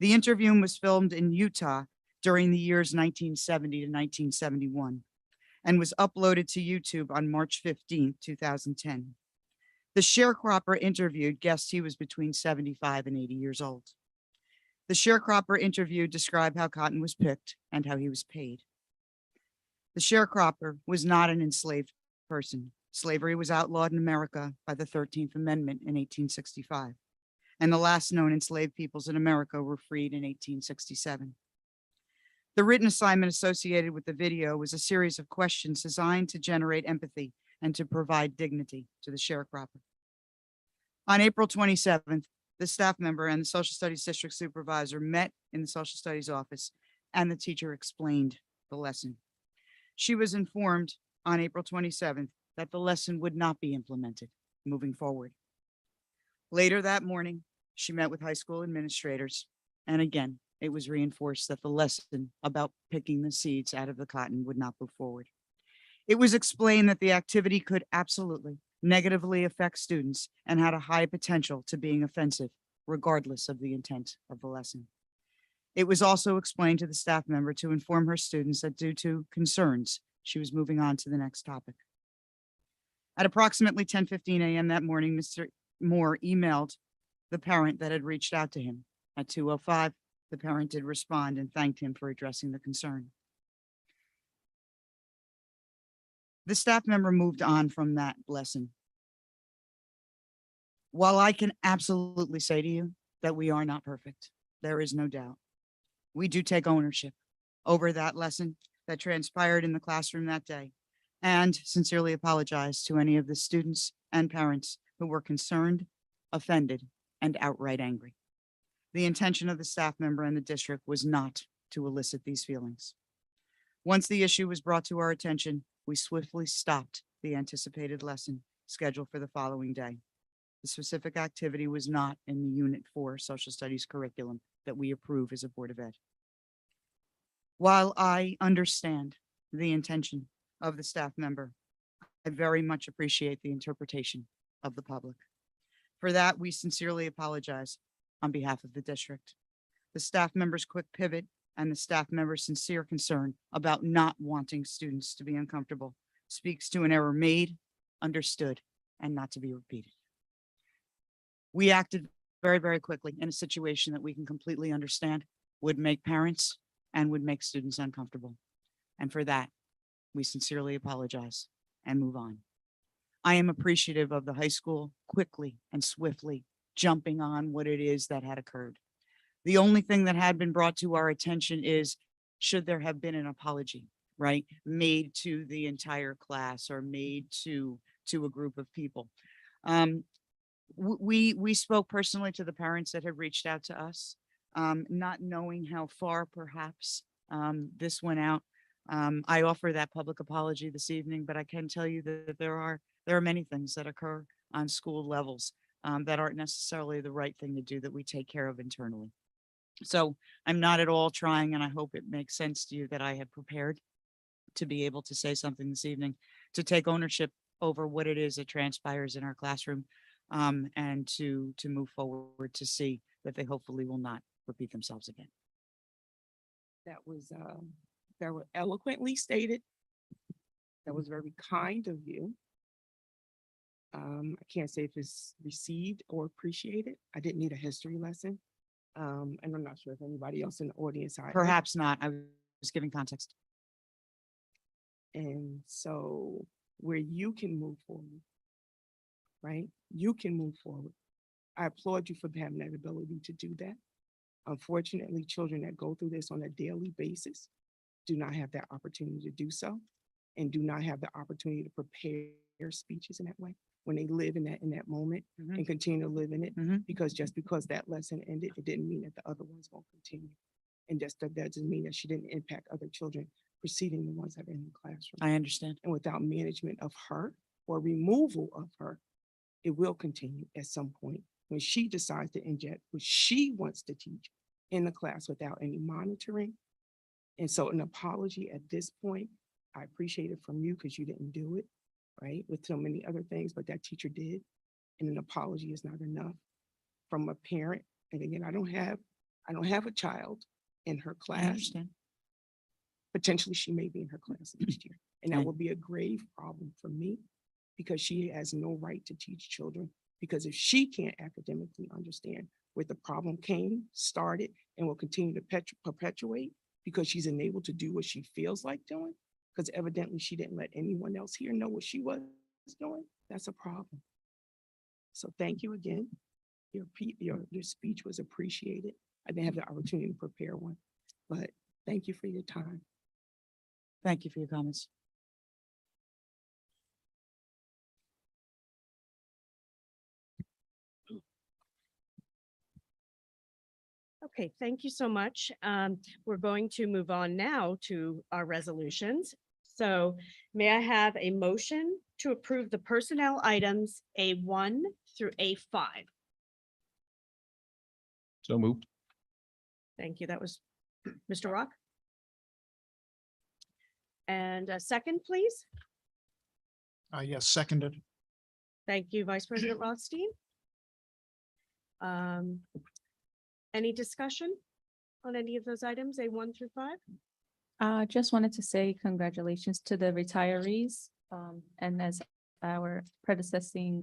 [SPEAKER 6] The interview was filmed in Utah during the years 1970 to 1971 and was uploaded to YouTube on March 15, 2010. The sharecropper interviewed guessed he was between 75 and 80 years old. The sharecropper interviewed described how cotton was picked and how he was paid. The sharecropper was not an enslaved person. Slavery was outlawed in America by the 13th Amendment in 1865, and the last known enslaved peoples in America were freed in 1867. The written assignment associated with the video was a series of questions designed to generate empathy and to provide dignity to the sharecropper. On April 27th, the staff member and the social studies district supervisor met in the social studies office, and the teacher explained the lesson. She was informed on April 27th that the lesson would not be implemented moving forward. Later that morning, she met with high school administrators, and again, it was reinforced that the lesson about picking the seeds out of the cotton would not move forward. It was explained that the activity could absolutely negatively affect students and had a high potential to being offensive, regardless of the intent of the lesson. It was also explained to the staff member to inform her students that due to concerns, she was moving on to the next topic. At approximately 10:15 a.m. that morning, Mr. Moore emailed the parent that had reached out to him. At 2:05, the parent did respond and thanked him for addressing the concern. The staff member moved on from that lesson. While I can absolutely say to you that we are not perfect, there is no doubt. We do take ownership over that lesson that transpired in the classroom that day, and sincerely apologize to any of the students and parents who were concerned, offended, and outright angry. The intention of the staff member and the district was not to elicit these feelings. Once the issue was brought to our attention, we swiftly stopped the anticipated lesson scheduled for the following day. The specific activity was not in the Unit 4 Social Studies curriculum that we approve as a Board of Ed. While I understand the intention of the staff member, I very much appreciate the interpretation of the public. For that, we sincerely apologize on behalf of the district. The staff member's quick pivot and the staff member's sincere concern about not wanting students to be uncomfortable speaks to an error made, understood, and not to be repeated. We acted very, very quickly in a situation that we can completely understand would make parents and would make students uncomfortable. And for that, we sincerely apologize and move on. I am appreciative of the high school quickly and swiftly jumping on what it is that had occurred. The only thing that had been brought to our attention is, should there have been an apology, right? Made to the entire class or made to a group of people. We spoke personally to the parents that had reached out to us, not knowing how far perhaps this went out. I offer that public apology this evening, but I can tell you that there are many things that occur on school levels that aren't necessarily the right thing to do, that we take care of internally. So I'm not at all trying, and I hope it makes sense to you that I had prepared to be able to say something this evening, to take ownership over what it is that transpires in our classroom, and to move forward to see that they hopefully will not repeat themselves again.
[SPEAKER 12] That was eloquently stated. That was very kind of you. I can't say if it's received or appreciated. I didn't need a history lesson. And I'm not sure if anybody else in the audience. either.
[SPEAKER 6] Perhaps not. I was giving context.
[SPEAKER 12] And so where you can move forward, right? You can move forward. I applaud you for having that ability to do that. Unfortunately, children that go through this on a daily basis do not have that opportunity to do so and do not have the opportunity to prepare speeches in that way when they live in that moment
[SPEAKER 6] Mhm.
[SPEAKER 12] and continue to live in it.
[SPEAKER 6] Mhm.
[SPEAKER 12] Because just because that lesson ended, it didn't mean that the other ones won't continue. And that doesn't mean that she didn't impact other children preceding the ones that are in the classroom.
[SPEAKER 6] I understand.
[SPEAKER 12] And without management of her or removal of her, it will continue at some point when she decides to inject what she wants to teach in the class without any monitoring. And so an apology at this point, I appreciate it from you because you didn't do it, right? With so many other things, but that teacher did. And an apology is not enough from a parent. And again, I don't have a child in her
[SPEAKER 6] I
[SPEAKER 12] class.
[SPEAKER 6] understand.
[SPEAKER 12] Potentially she may be in her class next year. And that
[SPEAKER 6] Right.
[SPEAKER 12] will be a grave problem for me because she has no right to teach children. Because if she can't academically understand where the problem started, and will continue to perpetuate because she's enabled to do what she feels like doing, because evidently she didn't let anyone else here know what she was doing, that's a problem. So thank you again. Your speech was appreciated. I didn't have the opportunity to prepare one, but thank you for your time.
[SPEAKER 6] Thank you for your comments.
[SPEAKER 1] Okay, thank you so much. We're going to move on now to our resolutions. So may I have a motion to approve the personnel items A1 through A5?
[SPEAKER 9] So moved.
[SPEAKER 1] Thank you. That was Mr. Rock. And a second, please.
[SPEAKER 7] Yes, seconded.
[SPEAKER 1] Thank you, Vice President Rothstein. Any discussion on any of those items, A1 through 5?
[SPEAKER 8] Just wanted to say congratulations to the retirees. And as our predecessing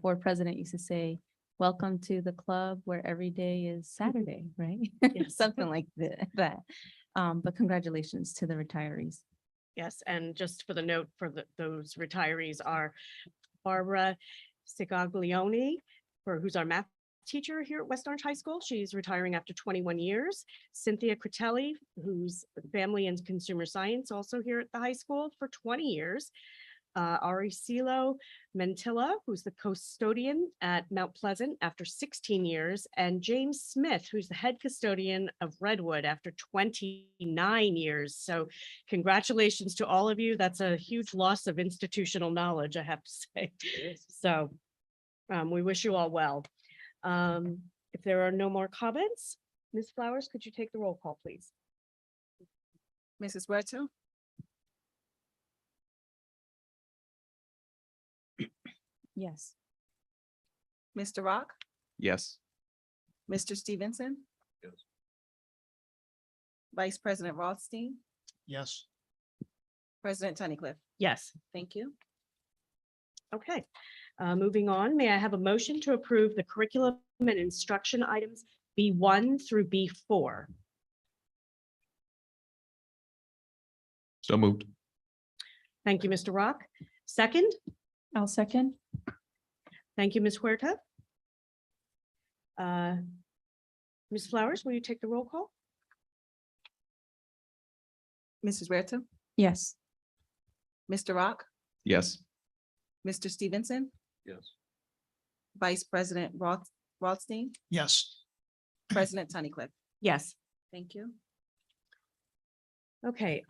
[SPEAKER 8] board president used to say, welcome to the club where every day is Saturday, right?
[SPEAKER 1] Yes.
[SPEAKER 8] Something like that. But congratulations to the retirees.
[SPEAKER 1] Yes, and just for the note for those retirees are Barbara Sigaglione, who's our math teacher here at West Orange High School. She's retiring after 21 years. Cynthia Critelli, who's family and consumer science, also here at the high school for 20 years. Aricelo Mentilla, who's the custodian at Mount Pleasant after 16 years, and James Smith, who's the head custodian of Redwood after 29 years. So congratulations to all of you. That's a huge loss of institutional knowledge, I have to say. So we wish you all well. If there are no more comments, Ms. Flowers, could you take the roll call, please?
[SPEAKER 2] Mrs. Huerta,
[SPEAKER 8] Yes.
[SPEAKER 2] Mr. Rock,
[SPEAKER 9] Yes.
[SPEAKER 2] Mr. Stevenson.
[SPEAKER 9] Yes.
[SPEAKER 2] Vice President Rothstein,
[SPEAKER 7] Yes.
[SPEAKER 2] President Tunnicliff.
[SPEAKER 1] Yes.
[SPEAKER 2] Thank you.
[SPEAKER 1] Okay, moving on, may I have a motion to approve the curriculum and instruction items B1 through B4?
[SPEAKER 9] So moved.
[SPEAKER 1] Thank you, Mr. Rock. Second,
[SPEAKER 8] I'll second.
[SPEAKER 1] thank you, Ms. Huerta. Ms. Flowers, will you take the roll call?
[SPEAKER 2] Mrs. Huerta,
[SPEAKER 8] Yes.
[SPEAKER 2] Mr. Rock,
[SPEAKER 9] Yes.
[SPEAKER 2] Mr. Stevenson,
[SPEAKER 9] Yes.
[SPEAKER 2] Vice President Rothstein,
[SPEAKER 7] Yes.
[SPEAKER 2] President Tunnicliff.
[SPEAKER 1] Yes.
[SPEAKER 2] Thank you.
[SPEAKER 1] Okay,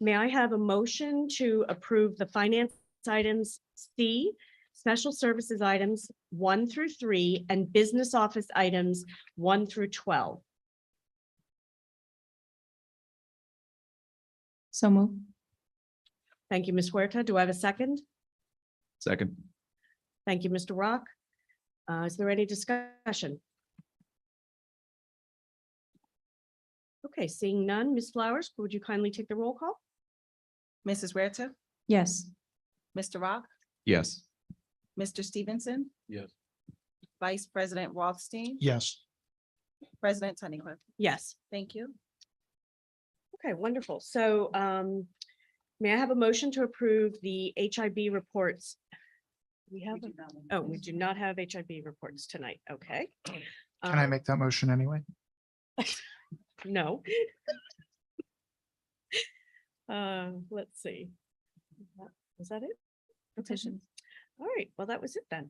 [SPEAKER 1] may I have a motion to approve the finance items C, special services items 1 through 3, and business office items 1 through 12?
[SPEAKER 8] So move.
[SPEAKER 1] Thank you, Ms. Huerta. Do I have a second?
[SPEAKER 9] Second.
[SPEAKER 1] Thank you, Mr. Rock. Is there any discussion? Okay, seeing none, Ms. Flowers, would you kindly take the roll call?
[SPEAKER 2] Mrs. Huerta,
[SPEAKER 8] Yes.
[SPEAKER 2] Mr. Rock,
[SPEAKER 9] Yes.
[SPEAKER 2] Mr. Stevenson,
[SPEAKER 9] Yes.
[SPEAKER 2] Vice President Rothstein,
[SPEAKER 7] Yes.
[SPEAKER 2] President Tunnicliff.
[SPEAKER 1] Yes.
[SPEAKER 2] Thank you.
[SPEAKER 1] Okay, wonderful. So may I have a motion to approve the HIB reports? We have, we do not have HIB reports tonight. Okay.
[SPEAKER 7] Can I make that motion anyway?
[SPEAKER 1] No. Let's see. Was that it?
[SPEAKER 8] Petitions.
[SPEAKER 1] All right, well, that was it then.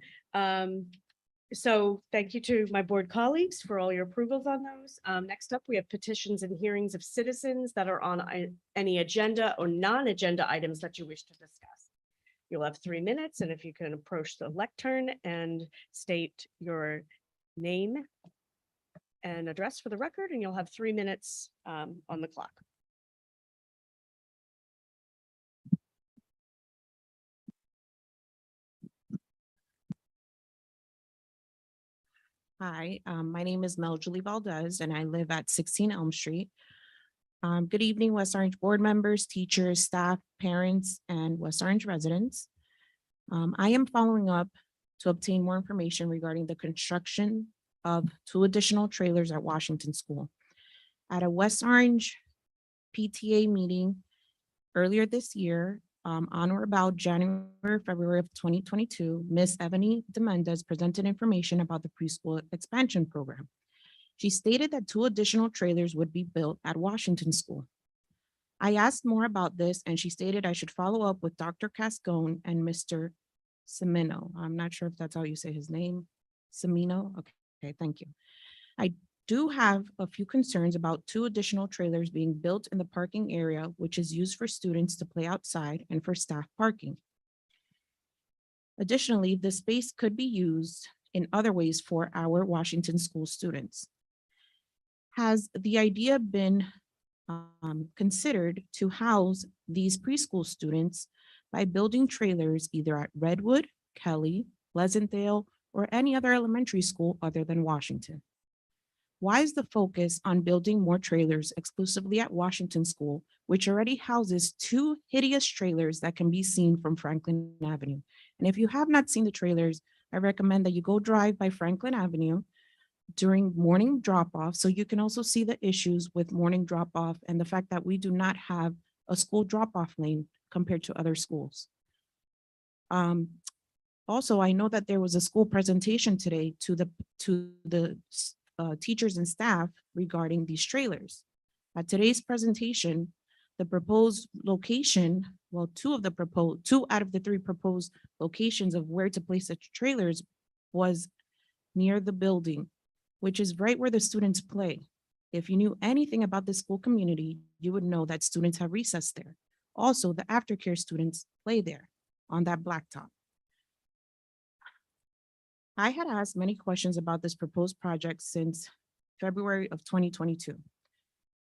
[SPEAKER 1] So thank you to my board colleagues for all your approvals on those. Next up, we have petitions and hearings of citizens that are on any agenda or non-agenda items that you wish to discuss. You'll have 3 minutes, and if you can approach the lectern and state your name and address for the record, and you'll have 3 minutes on the clock.
[SPEAKER 11] Hi, my name is Mel Julie Valdez, and I live at 16 Elm Street. Good evening, West Orange board members, teachers, staff, parents, and West Orange residents. I am following up to obtain more information regarding the construction of 2 additional trailers at Washington School. At a West Orange PTA meeting earlier this year, on or about January, February of 2022, Ms. Ebony Demendez presented information about the preschool expansion program. She stated that 2 additional trailers would be built at Washington School. I asked more about this, and she stated I should follow up with Dr. Cascone and Mr. Semino. I'm not sure if that's how you say his name. Semino? Okay, thank you. I do have a few concerns about 2 additional trailers being built in the parking area, which is used for students to play outside and for staff parking. Additionally, the space could be used in other ways for our Washington School students. Has the idea been considered to house these preschool students by building trailers either at Redwood, Kelly, Pleasantdale, or any other elementary school other than Washington? Why is the focus on building more trailers exclusively at Washington School, which already houses 2 hideous trailers that can be seen from Franklin Avenue? And if you have not seen the trailers, I recommend that you go drive by Franklin Avenue during morning drop-off, so you can also see the issues with morning drop-off and the fact that we do not have a school drop-off lane compared to other schools. Also, I know that there was a school presentation today to the teachers and staff regarding these trailers. At today's presentation, the proposed location, well, 2 out of the 3 proposed locations of where to place the trailers was near the building, which is right where the students play. If you knew anything about the school community, you would know that students have recess there. Also, the aftercare students play there on that blacktop. I had asked many questions about this proposed project since February of 2022.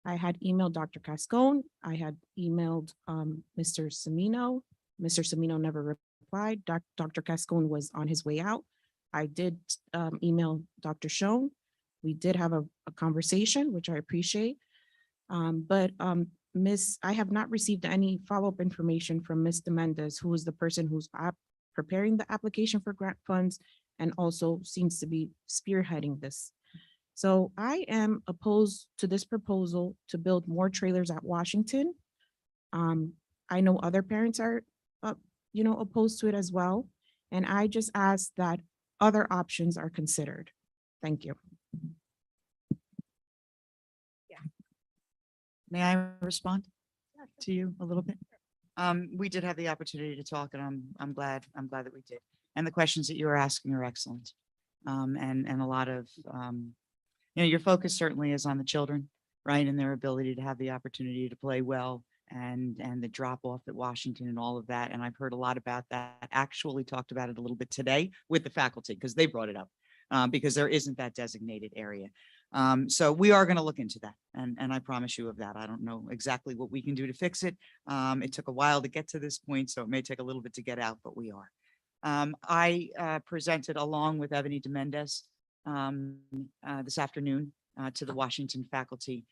[SPEAKER 11] I had emailed Dr. Cascone. I had emailed Mr. Semino. Mr. Semino never replied. Dr. Cascone was on his way out. I did email Dr. Schoen. We did have a conversation, which I appreciate. But I have not received any follow-up information from Ms. Demendez, who is the person who's preparing the application for grant funds and also seems to be spearheading this. So I am opposed to this proposal to build more trailers at Washington. I know other parents are, opposed to it as well. And I just ask that other options are considered. Thank you.
[SPEAKER 6] May I respond to you a little bit? We did have the opportunity to talk, and I'm glad that we did. And the questions that you were asking are excellent. And a lot of, your focus certainly is on the children, right? And their ability to have the opportunity to play well and the drop off at Washington and all of that. And I've heard a lot about that. Actually talked about it a little bit today with the faculty because they brought it up because there isn't that designated area. So we are going to look into that. And I promise you of that. I don't know exactly what we can do to fix it. It took a while to get to this point, so it may take a little bit to get out, but we are. I presented along with Ebony Demendez this afternoon to the Washington faculty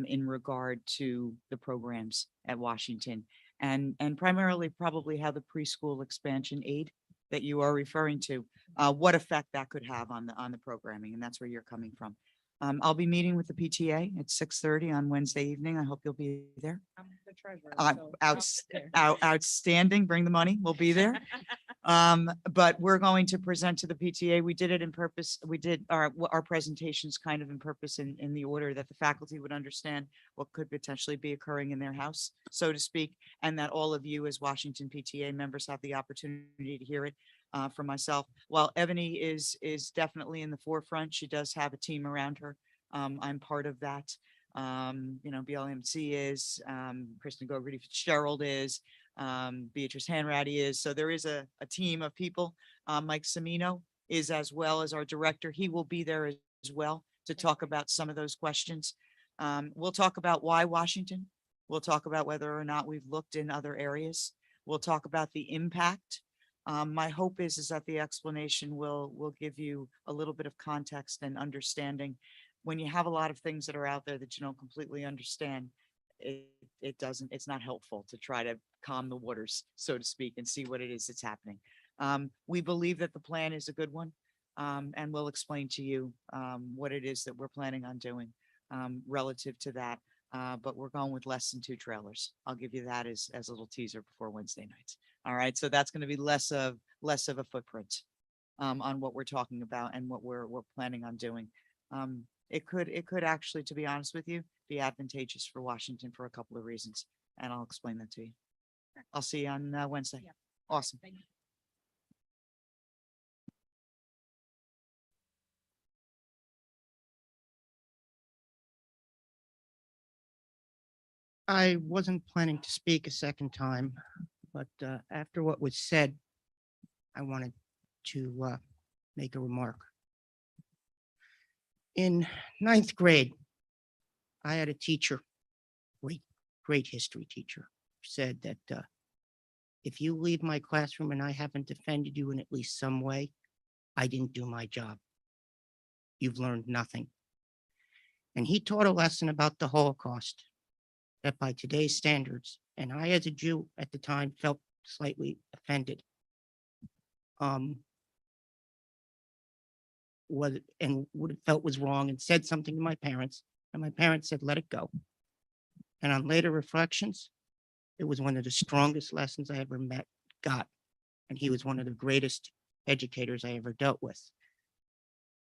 [SPEAKER 6] in regard to the programs at Washington and primarily probably how the preschool expansion aid that you are referring to, what effect that could have on the programming, and that's where you're coming from. I'll be meeting with the PTA at 6:30 on Wednesday evening. I hope you'll be there.
[SPEAKER 12] I'm the treasurer.
[SPEAKER 6] Outstanding. Bring the money. We'll be there. But we're going to present to the PTA. We did it in purpose. We did our presentations kind of in purpose in the order that the faculty would understand what could potentially be occurring in their house, so to speak, and that all of you as Washington PTA members have the opportunity to hear it from myself. While Ebony is definitely in the forefront, she does have a team around her. I'm part of that. BLMC is, Kristen Gogarty Fitzgerald is, Beatrice Hanratty is. So there is a team of people. Mike Semino is as well as our director. He will be there as well to talk about some of those questions. We'll talk about why Washington. We'll talk about whether or not we've looked in other areas. We'll talk about the impact. My hope is that the explanation will give you a little bit of context and understanding. When you have a lot of things that are out there that you don't completely understand, it's not helpful to try to calm the waters, so to speak, and see what it is that's happening. We believe that the plan is a good one, and we'll explain to you what it is that we're planning on doing relative to that. But we're going with less than 2 trailers. I'll give you that as a little teaser before Wednesday nights. All right, so that's going to be less of a footprint on what we're talking about and what we're planning on doing. It could actually, to be honest with you, be advantageous for Washington for a couple of reasons, and I'll explain that to you. I'll see you on Wednesday.
[SPEAKER 11] Yeah.
[SPEAKER 6] Awesome.
[SPEAKER 11] Thank you.
[SPEAKER 10] I wasn't planning to speak a second time, but after what was said, I wanted to make a remark. In 9th grade, I had a teacher, great history teacher, said that if you leave my classroom and I haven't defended you in at least some way, I didn't do my job. You've learned nothing. And he taught a lesson about the Holocaust that by today's standards, and I as a Jew at the time felt slightly offended, what it felt was wrong, and said something to my parents, and my parents said, let it go. And on later reflections, it was one of the strongest lessons I ever got. And he was one of the greatest educators I ever dealt with.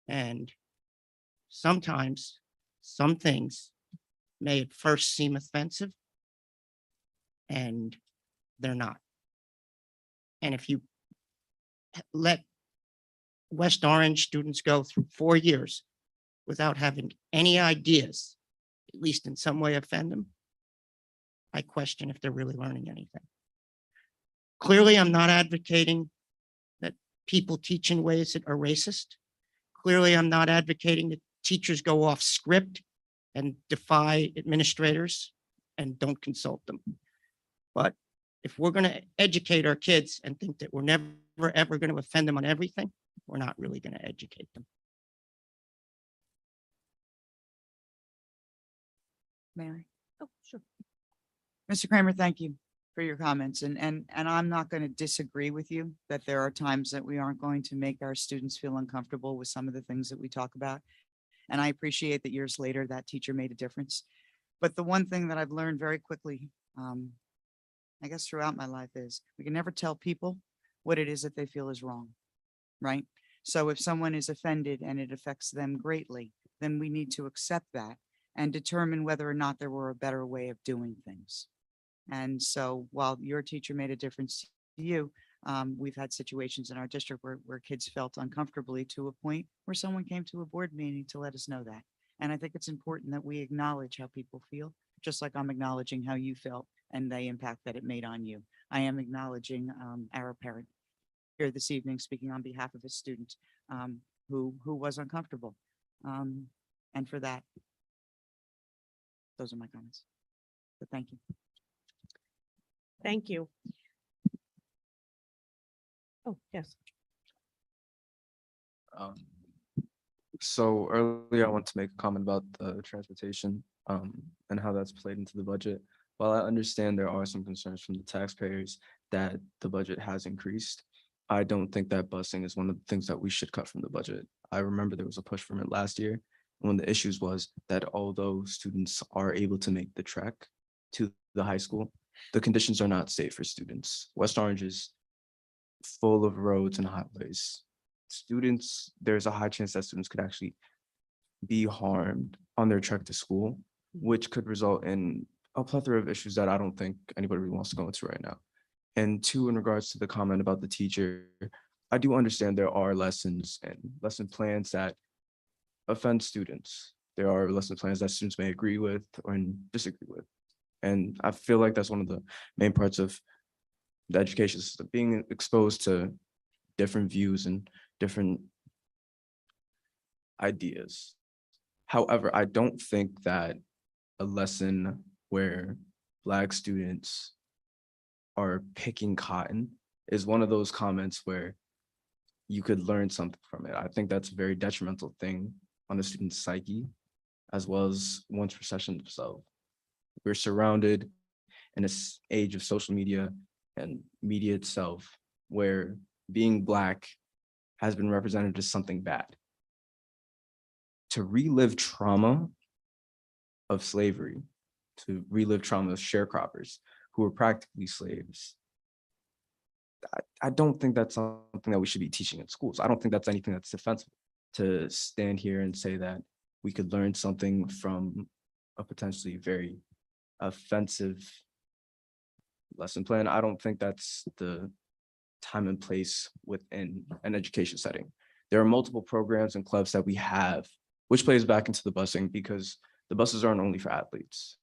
[SPEAKER 10] And sometimes some things may at first seem offensive, and they're not. And if you let West Orange students go through 4 years without having any ideas, at least in some way offend them, I question if they're really learning anything. Clearly, I'm not advocating that people teach in ways that are racist. Clearly, I'm not advocating that teachers go off script and defy administrators and don't consult them. But if we're going to educate our kids and think that we're never, ever going to offend them on everything, we're not really going to educate them.
[SPEAKER 6] Mary.
[SPEAKER 11] Oh, sure.
[SPEAKER 6] Mr. Kramer, thank you for your comments. And I'm not going to disagree with you that there are times that we aren't going to make our students feel uncomfortable with some of the things that we talk about. And I appreciate that years later, that teacher made a difference. But the one thing that I've learned very quickly, I guess throughout my life, is we can never tell people what it is that they feel is wrong, right? So if someone is offended and it affects them greatly, then we need to accept that and determine whether or not there were a better way of doing things. And so while your teacher made a difference to you, we've had situations in our district where kids felt uncomfortably to a point where someone came to a board meeting to let us know that. And I think it's important that we acknowledge how people feel, just like I'm acknowledging how you felt and the impact that it made on you. I am acknowledging our parent here this evening, speaking on behalf of a student who was uncomfortable. And for that, those are my comments. But thank you.
[SPEAKER 1] Thank you. Oh, yes.
[SPEAKER 4] So earlier, I want to make a comment about the transportation and how that's played into the budget. While I understand there are some concerns from the taxpayers that the budget has increased, I don't think that busing is one of the things that we should cut from the budget. I remember there was a push from it last year. One of the issues was that although students are able to make the trek to the high school, the conditions are not safe for students. West Orange is full of roads and highways. Students, there's a high chance that students could actually be harmed on their trek to school, which could result in a plethora of issues that I don't think anybody really wants to go into right now. And two, in regards to the comment about the teacher, I do understand there are lessons and lesson plans that offend students. There are lesson plans that students may agree with or disagree with. And I feel like that's one of the main parts of the education system, being exposed to different views and different ideas. However, I don't think that a lesson where Black students are picking cotton is one of those comments where you could learn something from it. I think that's a very detrimental thing on the student's psyche, as well as one's perception of self. We're surrounded in this age of social media and media itself, where being Black has been represented as something bad. To relive trauma of slavery, to relive trauma of sharecroppers who were practically slaves, I don't think that's something that we should be teaching in schools. I don't think that's anything that's defensible. To stand here and say that we could learn something from a potentially very offensive lesson plan, I don't think that's the time and place within an education setting. There are multiple programs and clubs that we have, which plays back into the busing, because the buses aren't only for athletes.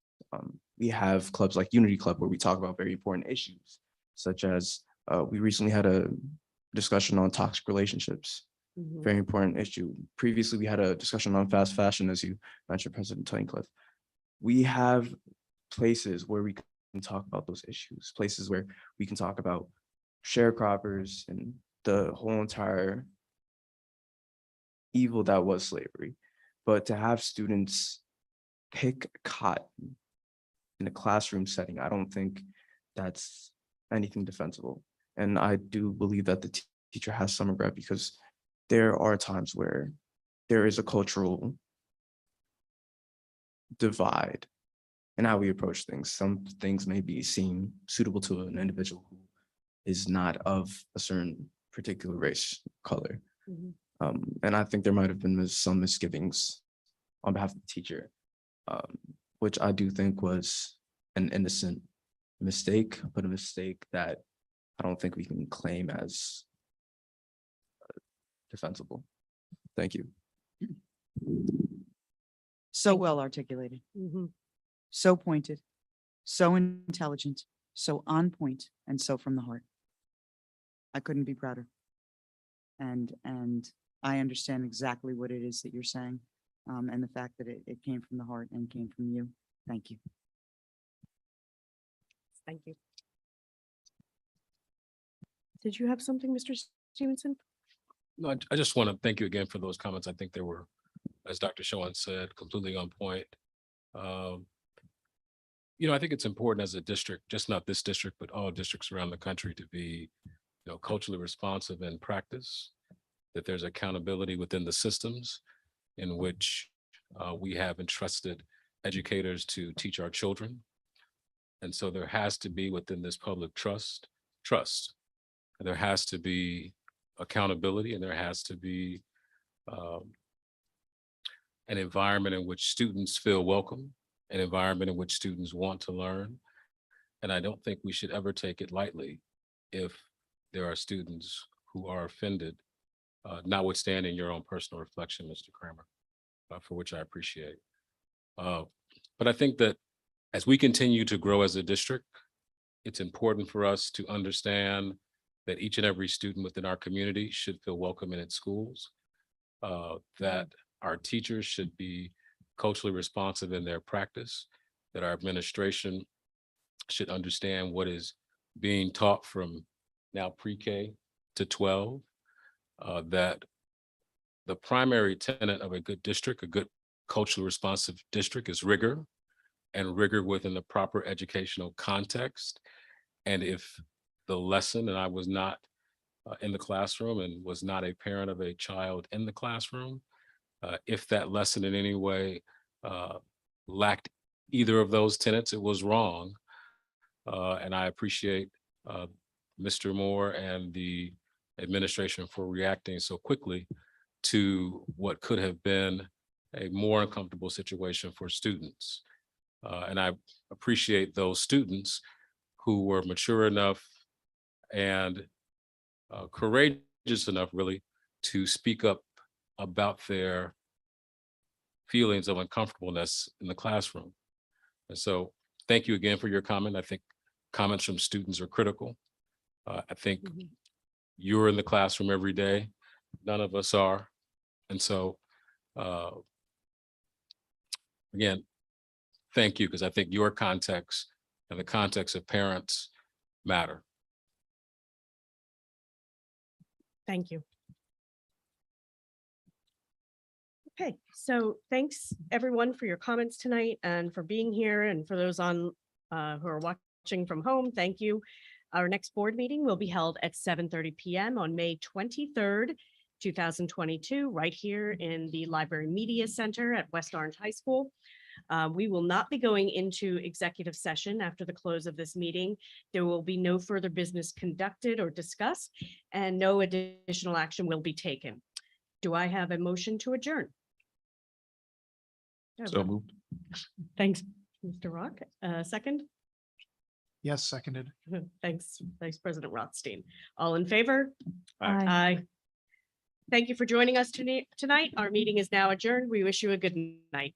[SPEAKER 4] We have clubs like Unity Club, where we talk about very important issues, such as we recently had a discussion on toxic relationships, very important issue. Previously, we had a discussion on fast fashion, as you mentioned, President Tunnicliffe. We have places where we can talk about those issues, places where we can talk about sharecroppers and the whole entire evil that was slavery. But to have students pick cotton in a classroom setting, I don't think that's anything defensible. And I do believe that the teacher has some regret, because there are times where there is a cultural divide in how we approach things. Some things may be seem suitable to an individual who is not of a certain particular race, color. And I think there might have been some misgivings on behalf of the teacher, which I do think was an innocent mistake, but a mistake that I don't think we can claim as defensible. Thank you.
[SPEAKER 6] So well articulated, so pointed, so intelligent, so on point, and so from the heart. I couldn't be prouder. And I understand exactly what it is that you're saying, and the fact that it came from the heart and came from you. Thank you.
[SPEAKER 1] Thank you. Did you have something, Mr. Stevenson?
[SPEAKER 13] No, I just want to thank you again for those comments. I think they were, as Dr. Shawan said, completely on point. I think it's important as a district, just not this district, but all districts around the country, to be, culturally responsive in practice, that there's accountability within the systems in which we have entrusted educators to teach our children. And so there has to be, within this public trust. And there has to be accountability, and there has to be an environment in which students feel welcome, an environment in which students want to learn. And I don't think we should ever take it lightly if there are students who are offended, notwithstanding your own personal reflection, Mr. Kramer, for which I appreciate. But I think that as we continue to grow as a district, it's important for us to understand that each and every student within our community should feel welcome in its schools, that our teachers should be culturally responsive in their practice, that our administration should understand what is being taught from now pre-K to 12, that the primary tenet of a good district, a good culturally responsive district, is rigor, and rigor within the proper educational context. And if the lesson, and I was not in the classroom and was not a parent of a child in the classroom. If that lesson in any way lacked either of those tenets, it was wrong. And I appreciate Mr. Moore and the administration for reacting so quickly to what could have been a more uncomfortable situation for students. And I appreciate those students who were mature enough and courageous enough really to speak up about their feelings of uncomfortableness in the classroom. And so thank you again for your comment. I think comments from students are critical. I think you're in the classroom every day. None of us are. And so again, thank you, because I think your context and the context of parents matter.
[SPEAKER 1] Thank you. Okay, so thanks everyone for your comments tonight and for being here, and for those on who are watching from home, thank you. Our next board meeting will be held at 7:30 p.m. on May 23rd, 2022, right here in the Library Media Center at West Orange High School. We will not be going into executive session after the close of this meeting. There will be no further business conducted or discussed, and no additional action will be taken. Do I have a motion to adjourn?
[SPEAKER 9] So moved.
[SPEAKER 1] Thanks, Mr. Rock. Second?
[SPEAKER 7] Yes, seconded.
[SPEAKER 1] Thanks, Vice President Rothstein. All in favor?
[SPEAKER 8] Aye.
[SPEAKER 1] Aye. Thank you for joining us tonight. Our meeting is now adjourned. We wish you a good night.